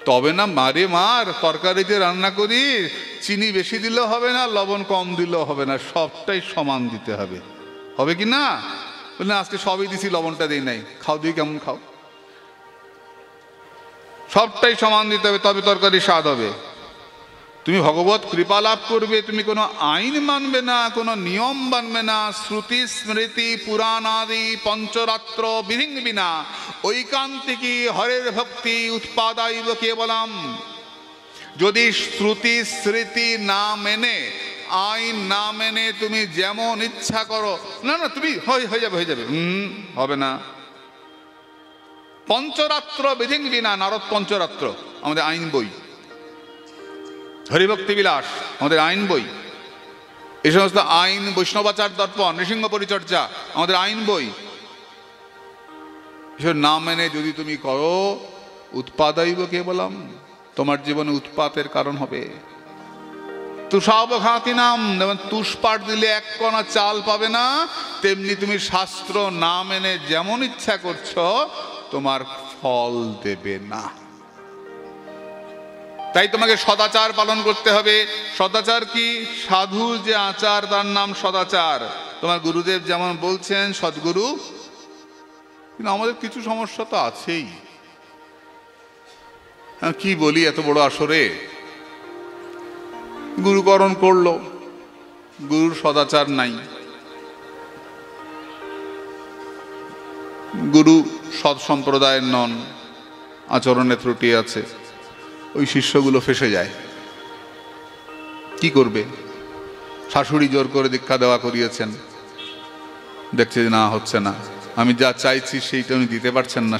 তবে না মারে মার, তরকারিতে রান্না করি চিনি বেশি দিলেও হবে না, লবণ কম দিলেও হবে না, সবটাই সমান দিতে হবে। হবে কি না? বললে আজকে সবই দিছি, লবণটা দিই নাই, খাও দিই কেমন খাও, সবটাই সমান দিতে হবে, তবে তরকারি স্বাদ হবে। তুমি ভগবত কৃপা লাভ করবে, তুমি কোনো আইন মানবে না, কোনো নিয়ম মানবে না, শ্রুতি স্মৃতি পুরাণ আদি পঞ্চরাত্র বিধিং বিনা ঐকান্তিকী হরের ভক্তি উৎপাদাইব কেবলম। যদি শ্রুতি স্মৃতি না মেনে, আইন না মেনে তুমি যেমন ইচ্ছা করো, না তুমি হয়ে যাবে হবে না। পঞ্চরাত্র বিধিং বিনা, নারদ পঞ্চরাত্র আমাদের আইন বই, হরিভক্তি বিলাস আমাদের আইন বই, এই সমস্ত আইন, বৈষ্ণবাচার দর্পণ, নৃসিংহ পরিচর্যা আমাদের আইন বই। এসব না মেনে যদি তুমি করো, উৎপাদাইব কেবলম, তোমার জীবনে উৎপাতের কারণ হবে। তুষাবঘাতি নাম, যেমন তুষপাট দিলে এক কণা চাল পাবে না, তেমনি তুমি শাস্ত্র না মেনে যেমন ইচ্ছা করছো, তোমার ফল দেবে না। তাই তোমাকে সদাচার পালন করতে হবে। সদাচার কি? সাধুর যে আচার তার নাম সদাচার। তোমার গুরুদেব যেমন বলছেন সদ্গুরু, কিন্তু আমাদের কিছু সমস্যা তো আছেই। কি বলি, এত বড় আসরে গুরুকরণ করলো, গুরুর সদাচার নাই, গুরু সৎ সম্প্রদায়ের নন, আচরণে ত্রুটি আছে, ওই শিষ্যগুলো ফেসে যায়। কি করবে? শাশুড়ি জোর করে দীক্ষা দেওয়া করিয়েছেন, দেখছে যে না হচ্ছে না, আমি যা চাইছি সেইটা উনি দিতে পারছেন না।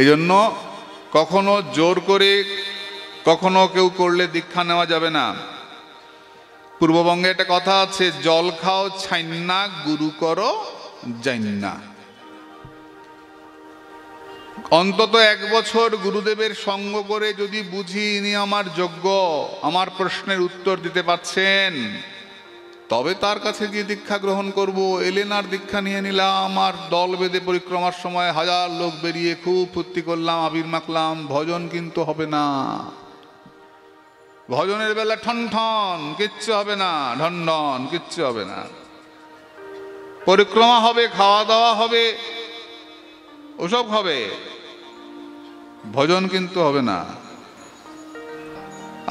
এই জন্য কখনো জোর করে কখনো কেউ করলে দীক্ষা নেওয়া যাবে না। পূর্ববঙ্গে একটা কথা আছে, জল খাও ছাইন্না, গুরু করো জাইন্না। অন্তত 1 বছর গুরুদেবের সঙ্গ করে যদি বুঝি ইনি আমার যোগ্য, আমার প্রশ্নের উত্তর দিতে পারছেন, তবে তার কাছে গিয়ে দীক্ষা গ্রহণ করব। এলেনার দীক্ষা নিয়ে নিলাম, আর দল বেঁধে পরিক্রমার সময় 1000 লোক বেরিয়ে খুব ফুর্তি করলাম, আবির মাখলাম, ভজন কিন্তু হবে না। ভজনের বেলা ঠন ঠন কিচ্ছু হবে না, ঢন ঢন কিচ্ছু হবে না। পরিক্রমা হবে, খাওয়া দাওয়া হবে, ওসব হবে, ভজন কিন্তু হবে না।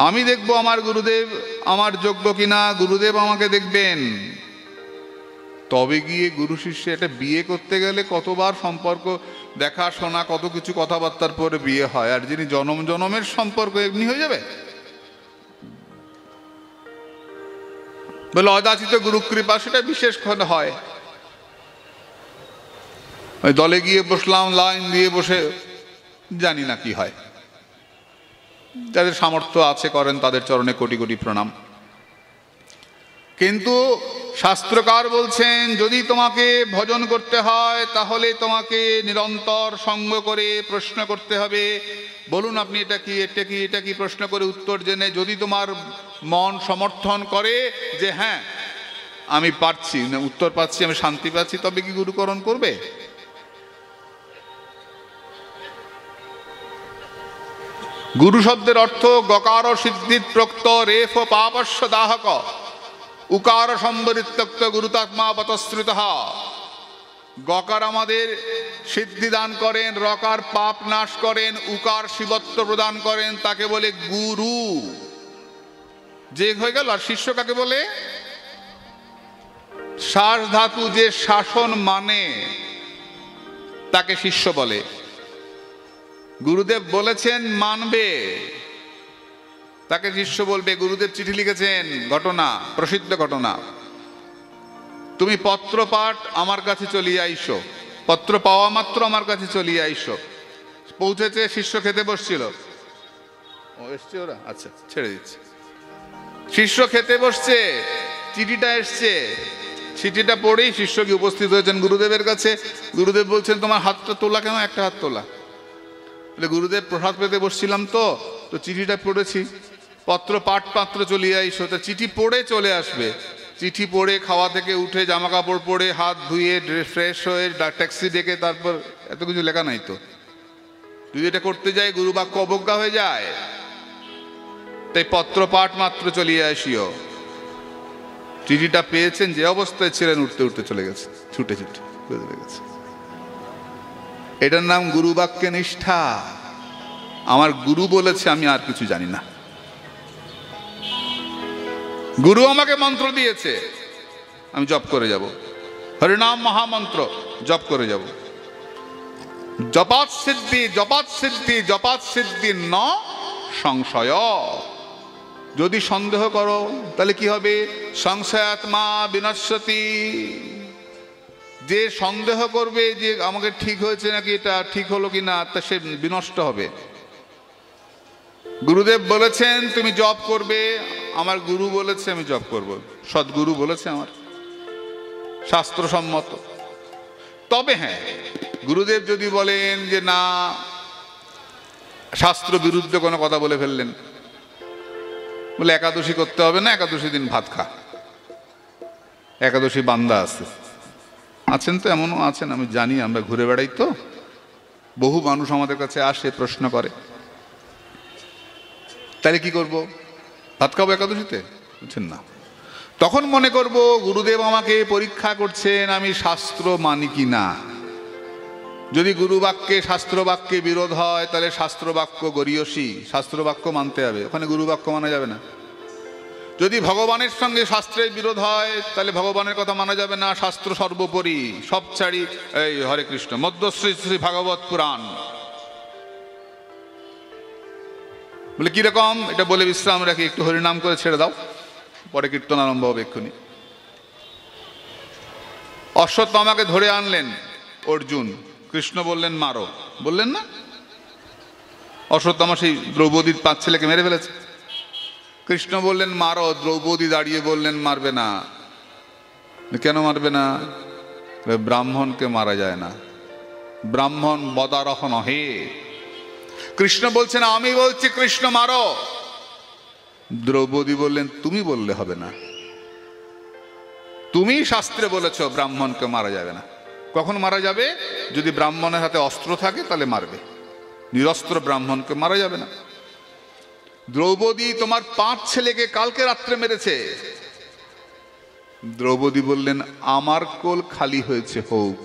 আমি দেখবো আমার গুরুদেব আমার যোগ্য কিনা, গুরুদেব আমাকে দেখবেন, তবে গিয়ে গুরু শিষ্য। এটা বিয়ে করতে গেলে কতবার সম্পর্ক দেখা শোনা, কত কিছু কথাবার্তার পরে বিয়ে হয়, আর যিনি জনম জনমের সম্পর্ক এমনি হয়ে যাবে? বলে অযাচিত গুরু কৃপা, সেটা বিশেষ হয়। ওই দলে গিয়ে বসলাম, লাইন দিয়ে বসে, জানি না কি হয়। যাদের সামর্থ্য আছে করেন, তাদের চরণে কোটি কোটি প্রণাম। কিন্তু শাস্ত্রকার বলছেন যদি তোমাকে ভজন করতে হয় তাহলে তোমাকে নিরন্তর সঙ্গ করে প্রশ্ন করতে হবে। বলুন আপনি এটা কি, এটা কি, এটা কি, প্রশ্ন করে উত্তর জেনে যদি তোমার মন সমর্থন করে যে হ্যাঁ আমি পারছি, উত্তর পাচ্ছি, আমি শান্তি পাচ্ছি, তবে কি গুরুকরণ করবে? গুরু শব্দের অর্থ গকার সিদ্ধিত প্রক্ত রেফ পাপস্য দাহক উকার সম্বরিত্যক্ত গুরুতাত্মা পতশ্রিত। গকার আমাদের সিদ্ধি দান করেন, রকার পাপ নাশ করেন, উকার শিবত্ব প্রদান করেন, তাকে বলে গুরু। যে হয়ে গেল। আর শিষ্য কাকে বলে? শ্বাস ধাতু যে শাসন মানে তাকে শিষ্য বলে। গুরুদেব বলেছেন মানবে, তাকে শিষ্য বলবে। গুরুদেব চিঠি লিখেছেন, ঘটনা, প্রসিদ্ধ ঘটনা, তুমি পত্র পাঠ আমার কাছে চলিয়ে আইসো, পত্র পাওয়া মাত্র আমার কাছে চলিয়ে আইসো। পৌঁছেছে, শিষ্য খেতে বসছিল। ও এসছে ওরা, আচ্ছা ছেড়ে দিচ্ছি। শিষ্য খেতে বসছে, চিঠিটা এসছে, চিঠিটা পড়েই শিষ্য কি উপস্থিত হয়েছেন গুরুদেবের কাছে। গুরুদেব বলছেন তোমার হাতটা তোলা কেন? একটা হাত তোলা। গুরুদেব প্রসাদ পেতে বসছিলাম তো চিঠিটা পড়েছি, পত্র পাঠ পাত্র চলিয়ে আইসো। তা চিঠি পড়ে চলে আসবে। চিঠি পড়ে খাওয়া থেকে উঠে জামা কাপড় পরে হাত ধুয়ে ফ্রেশ হয়ে ট্যাক্সি ডেকে তারপর এত কিছু লেখা নাই তো। যদি এটা করতে যাই গুরু বাক্য অবজ্ঞা হয়ে যায়। তাই পত্র পাঠ মাত্র চলিয়ে আসিও। চিঠিটা পেয়েছেন, যে অবস্থায় ছিলেন উঠতে উঠতে চলে গেছে, ছুটে ছুটে চলে গেছে। এটার নাম গুরু বাক্যে নিষ্ঠা। আমার গুরু বলেছে, আমি আর কিছু জানি না। গুরু আমাকে মন্ত্র দিয়েছে, আমি জপ করে যাব। হরিনাম মহামন্ত্র জপ করে যাব। জপাৎ সিদ্ধি, জপাৎ সিদ্ধি, জপাৎ সিদ্ধি ন সংশয়। যদি সন্দেহ করো তাহলে কি হবে? সংশয়াত্মা বিনশ্যতি। যে সন্দেহ করবে যে আমাকে ঠিক হয়েছে নাকি, এটা ঠিক হলো কি না, তা সে বিনষ্ট হবে। গুরুদেব বলেছেন তুমি জপ করবে, আমার গুরু বলেছে আমি জপ করব, সদ্গুরু বলেছে আমার, শাস্ত্রসম্মত। তবে হ্যাঁ, গুরুদেব যদি বলেন যে না, শাস্ত্র বিরুদ্ধে কোনো কথা বলে ফেললেন, বলে একাদশী করতে হবে না, একাদশী দিন ভাত খা, একাদশী বান্দা আছে, আছেন তো, এমনও আছেন, আমি জানি, আমরা ঘুরে বেড়াই তো, বহু মানুষ আমাদের কাছে আসে প্রশ্ন করে। তাহলে কি করব? ভাত খাবো একাদশীতে? বুঝছেন না। তখন মনে করব গুরুদেব আমাকে পরীক্ষা করছেন আমি শাস্ত্র মানি কি না। যদি গুরু বাক্যে শাস্ত্র বাক্যে বিরোধ হয় তাহলে শাস্ত্র বাক্য গরীয়সী, শাস্ত্র বাক্য মানতে হবে, ওখানে গুরু বাক্য মানা যাবে না। যদি ভগবানের সঙ্গে শাস্ত্রের বিরোধ হয় তাহলে ভগবানের কথা মানা যাবে না, শাস্ত্র সর্বোপরি, সব ছাড়ি। এই হরে কৃষ্ণ, মধ্যশ্রী শ্রী ভাগবত পুরাণ। বলে কিরকম? এটা বলে বিশ্রাম রাখি, একটু হরিনাম করে ছেড়ে দাও, পরে কীর্তন আরম্ভ হবে এক্ষুনি। অশ্বত্থামাকে ধরে আনলেন অর্জুন, কৃষ্ণ বললেন মারো, বললেন না? অশ্বত্থামা সেই দ্রৌপদীর 5 ছেলেকে মেরে ফেলেছে। কৃষ্ণ বললেন মারো, দ্রৌপদী দাঁড়িয়ে বললেন মারবে না। কেন মারবে না? ব্রাহ্মণকে মারা যায় না, ব্রাহ্মণ বদারহ নহে। কৃষ্ণ বলছেন আমি বলছি কৃষ্ণ মারো। দ্রৌপদী বললেন তুমি বললে হবে না, তুমি শাস্ত্রে বলেছো ব্রাহ্মণকে মারা যাবে না। কখন মারা যাবে? যদি ব্রাহ্মণের হাতে অস্ত্র থাকে তাহলে মারবে, নিরস্ত্র ব্রাহ্মণকে মারা যাবে না। দ্রৌপদী তোমার 5 ছেলেকে কালকে রাত্রে মেরেছে। দ্রৌপদী বললেন আমার কোল খালি হয়েছে হোক,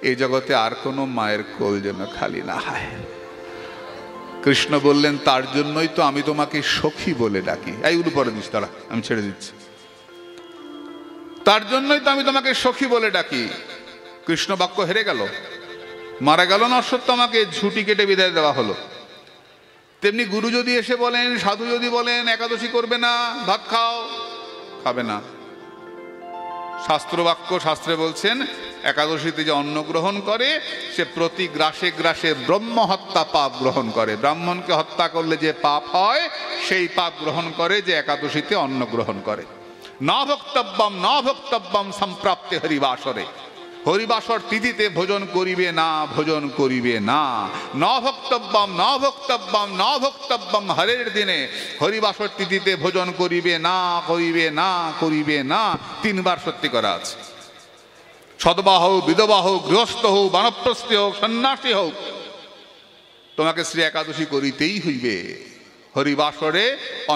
এই জগতে আর কোনো মায়ের কোল যেন খালি না হয়। কৃষ্ণ বললেন তার জন্যই তো আমি তোমাকে সখী বলে ডাকি। এইগুলো পরে দিস, তারা আমি ছেড়ে দিচ্ছি। তার জন্যই তো আমি তোমাকে সখী বলে ডাকি। কৃষ্ণ বাক্য হেরে গেল, মারা গেল না অশ্বত্থামাকে, ঝুটি কেটে বিদায় দেওয়া হলো। তেমনি গুরু যদি এসে বলেন, সাধু যদি বলেন একাদশী করবে না, ভাত খাও, খাবে না। শাস্ত্র বাক্য, শাস্ত্রে বলছেন একাদশীতে যে অন্ন গ্রহণ করে সে প্রতি গ্রাসে গ্রাসে ব্রহ্ম হত্যা পাপ গ্রহণ করে। ব্রাহ্মণকে হত্যা করলে যে পাপ হয় সেই পাপ গ্রহণ করে যে একাদশীতে অন্ন গ্রহণ করে। না ভক্তব্যম না ভক্তব্যম সম্প্রাপ্তে হরিবাসরে, হরিবাসর তিথিতে ভোজন করিবে না, ভোজন করিবে না। ন ভক্তব্যম ন ভক্তব্যম ন ভক্তব্যম, হরের দিনে হরিবাসর তিথিতে ভোজন করিবে না, করিবে না, করিবে না, 3 বার সত্যি করা আছে। সদবা হোক, বিধবা হোক, গৃহস্থ হোক, বানপ্রস্থী হোক, সন্ন্যাসী হোক, তোমাকে শ্রী একাদশী করিতেই হইবে। হরিবাসরে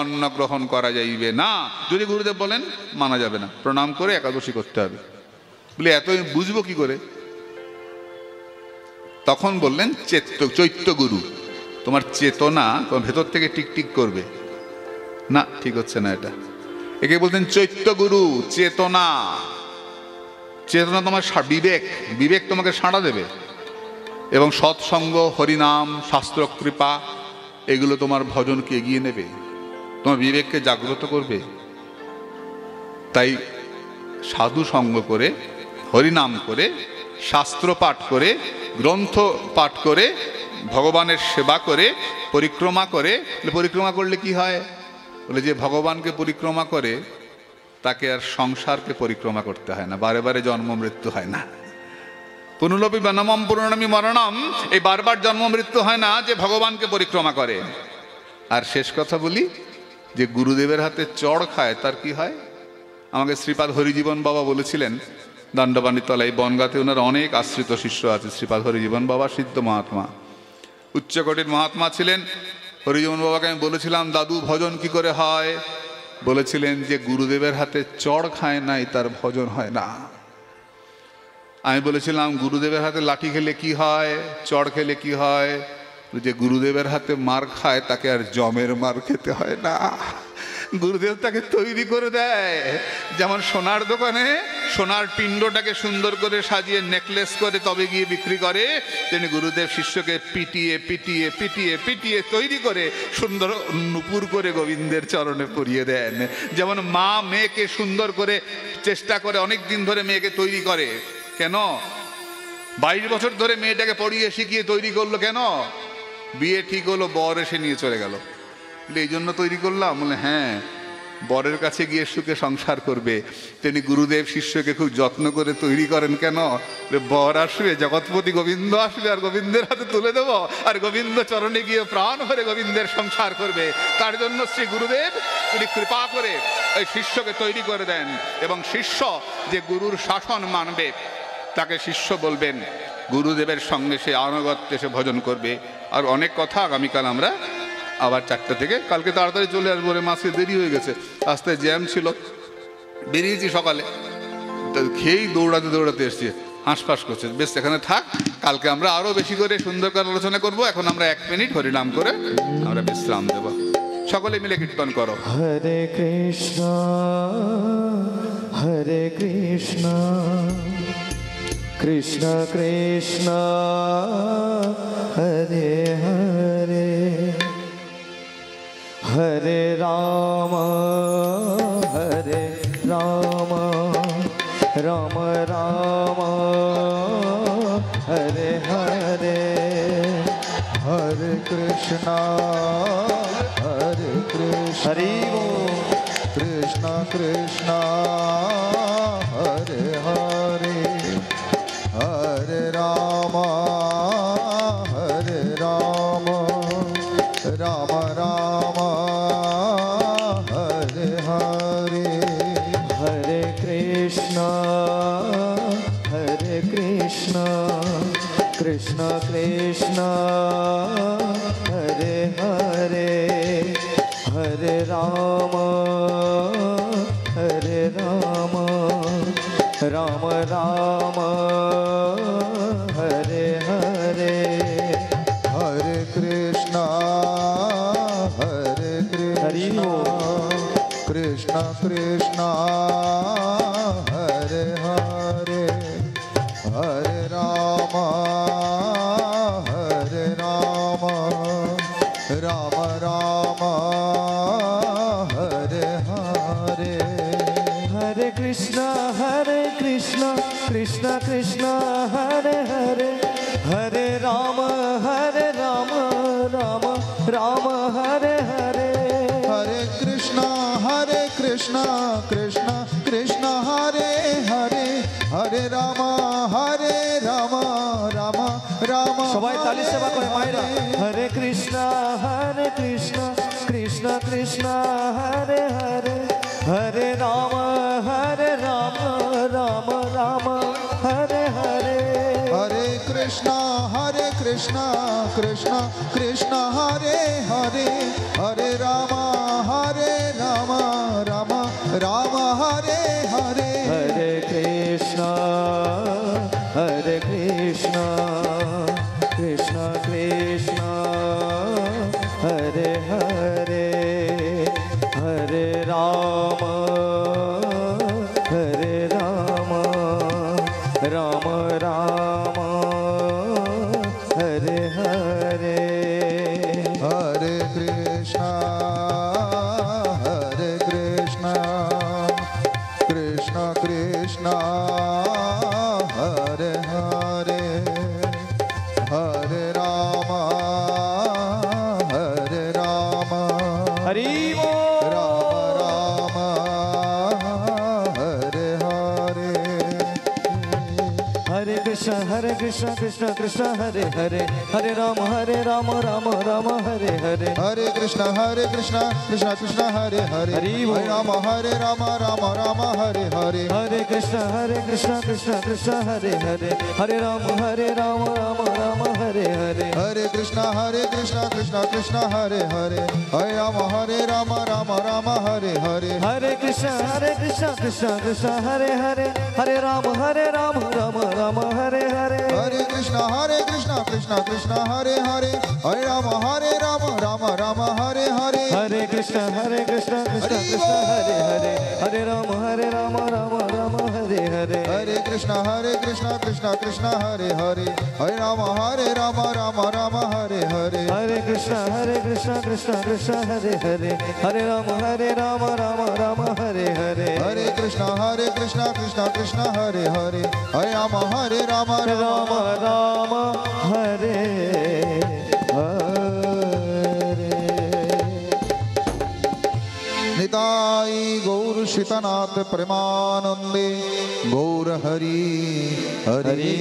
অন্ন গ্রহণ করা যাইবে না। যদি গুরুদেব বলেন মানা যাবে না, প্রণাম করে একাদশী করতে হবে। বলে এত বুঝবো কি করে? তখন বললেন চৈত্য গুরু, তোমার চেতনা তোমার ভেতর থেকে টিকটিক করবে না, ঠিক হচ্ছে না এটা। একে বলতেন চৈত্য গুরু, চেতনা। চেতনা তোমার বিবেক, বিবেক তোমাকে সাড়া দেবে, এবং সৎসঙ্গ, হরিনাম, শাস্ত্র কৃপা, এগুলো তোমার ভজনকে এগিয়ে নেবে, তোমার বিবেককে জাগ্রত করবে। তাই সাধু সঙ্গ করে, হরিনাম করে, শাস্ত্র পাঠ করে, গ্রন্থ পাঠ করে, ভগবানের সেবা করে, পরিক্রমা করে। পরিক্রমা করলে কি হয়? বলে যে ভগবানকে পরিক্রমা করে তাকে আর সংসারকে পরিক্রমা করতে হয় না, বারে বারে জন্ম মৃত্যু হয় না। পুনরপি জন্মম পুনরমি মরণম, এই বারবার জন্ম মৃত্যু হয় না যে ভগবানকে পরিক্রমা করে। আর শেষ কথা বলি, যে গুরুদেবের হাতে চড় খায় তার কি হয়? আমাকে শ্রীপাদ হরিজীবন বাবা বলেছিলেন, দণ্ডপাণির তলায় বনগাঁতে ওনার অনেক আশ্রিত শিষ্য আছে। শ্রীপাদ হরিজীবন বাবা সিদ্ধ মহাত্মা, উচ্চকোটির মহাত্মা ছিলেন। হরিজীবন বাবাকে আমি বলেছিলাম, দাদু ভজন কি করে হয়? বলেছিলেন যে গুরুদেবের হাতে চড় খায় নাই তার ভজন হয় না। আমি বলেছিলাম গুরুদেবের হাতে লাঠি খেলে কি হয়, চড় খেলে কি হয়? যে গুরুদেবের হাতে মার খায় তাকে আর জমের মার খেতে হয় না। গুরুদেব তাকে তৈরি করে দেয়। যেমন সোনার দোকানে সোনার পিণ্ডটাকে সুন্দর করে সাজিয়ে নেকলেস করে তবে গিয়ে বিক্রি করে, তেমনি গুরুদেব শিষ্যকে পিটিয়ে পিটিয়ে পিটিয়ে পিটিয়ে তৈরি করে সুন্দর নুপুর করে গোবিন্দের চরণে পরিয়ে দেন। যেমন মা মেয়েকে সুন্দর করে চেষ্টা করে অনেক দিন ধরে মেয়েকে তৈরি করে, কেন? 22 বছর ধরে মেয়েটাকে পড়িয়ে শিখিয়ে তৈরি করলো, কেন? বিয়ে ঠিক হলো, বর এসে নিয়ে চলে গেল, এই জন্য তৈরি করলাম। বলে হ্যাঁ, বরের কাছে গিয়ে সুখে সংসার করবে। তিনি গুরুদেব শিষ্যকে খুব যত্ন করে তৈরি করেন, কেন? বর আসবে, জগৎপতি গোবিন্দ আসবে, আর গোবিন্দের হাতে তুলে দেবো, আর গোবিন্দ চরণে গিয়ে প্রাণ ভরে গোবিন্দের সংসার করবে। তার জন্য শ্রী গুরুদেব তিনি কৃপা করে ওই শিষ্যকে তৈরি করে দেন, এবং শিষ্য যে গুরুর শাসন মানবে তাকে শিষ্য বলবেন। গুরুদেবের সঙ্গে সে আনুগত্যে সে ভজন করবে। আর অনেক কথা আগামীকাল আমরা আবার 4টা থেকে, কালকে তাড়াতাড়ি চলে আসবো, মাসে দেরি হয়ে গেছে, রাস্তায় জ্যাম ছিল, বেরিয়েছি সকালে, খেয়েই দৌড়াতে দৌড়াতে এসছি, হাঁসফাঁস করছে। বেশ, এখানে থাক, কালকে আমরা আরো বেশি করে সুন্দর করে আলোচনা করব। এখন আমরা 1 মিনিট হরিনাম করে আমরা বিশ্রাম দেব। সকলে মিলে কীর্তন করো। হরে কৃষ্ণ হরে কৃষ্ণ কৃষ্ণ কৃষ্ণ হরে হরে হরে রাম রাম রাম হরে হরে हरे कृष्णा हरि कृष्णा कृष्णा हरे हरे हरे राम राम राम हरे हरे हरे कृष्ण कृष्ण कृष्ण हरे हरे हरे राम राम राम हरे हरे हरे कृष्णा कृष्णा कृष्णा हरे हरे हरे राम राम राम हरे हरे हरे कृष्ण कृष्ण कृष्ण हरे हरे हरे राम राम राम हरे हरे हरे कृष्णा कृष्णा রাম সবাই তালি সেবা করে মায়েরা। হরে কৃষ্ণ কৃষ্ণ কৃষ্ণ হরে হরে, হরে রাম রাম রাম হরে হরে। हरे कृष्णा कृष्ण कृष्ण हरे हरे, हरे राम राम राम हरे हरे। हरे कृष्ण कृष्ण कृष्ण हरे हरे, हरे राम राम राम हरे हरे। हरे कृष्णा कृष्ण कृष्ण हरे हरे, हरे राम हरि बोल। राम हरे हरे। हरे कृष्ण कृष्ण कृष्ण हरे हरे, हरे राम राम राम हरे हरे। हरे कृष्ण कृष्ण कृष्ण हरे हरे, हरि बोल। हरे राम राम हरे हरे। हरे कृष्ण कृष्ण कृष्ण हरे हरे, हरे राम राम हरे हरे। हरे कृष्ण कृष्ण कृष्ण हरे हरे, हरे राम राम हरे हरे। हरे कृष्ण कृष्ण कृष्ण हरे हरे, हरे राम राम हरे हरे। हरे कृष्ण कृष्ण कृष्ण हरे हरे, हरे राम राम हरे हरे। हरे कृष्ण कृष्ण कृष्ण हरे हरे, हरे राम राम हरे हरे। हरे कृष्ण कृष्ण कृष्ण हरे हरे, हरे राम राम हरे हरे। हरे कृष्ण कृष्ण कृष्ण हरे हरे, हरे राम राम हरे हरे। हरे कृष्ण कृष्ण कृष्ण हरे हरे, हरे राम राम राम हरे हरे। निताई गौर शीतनाथ प्रेमानंदे, गौर हरि हरि। हरि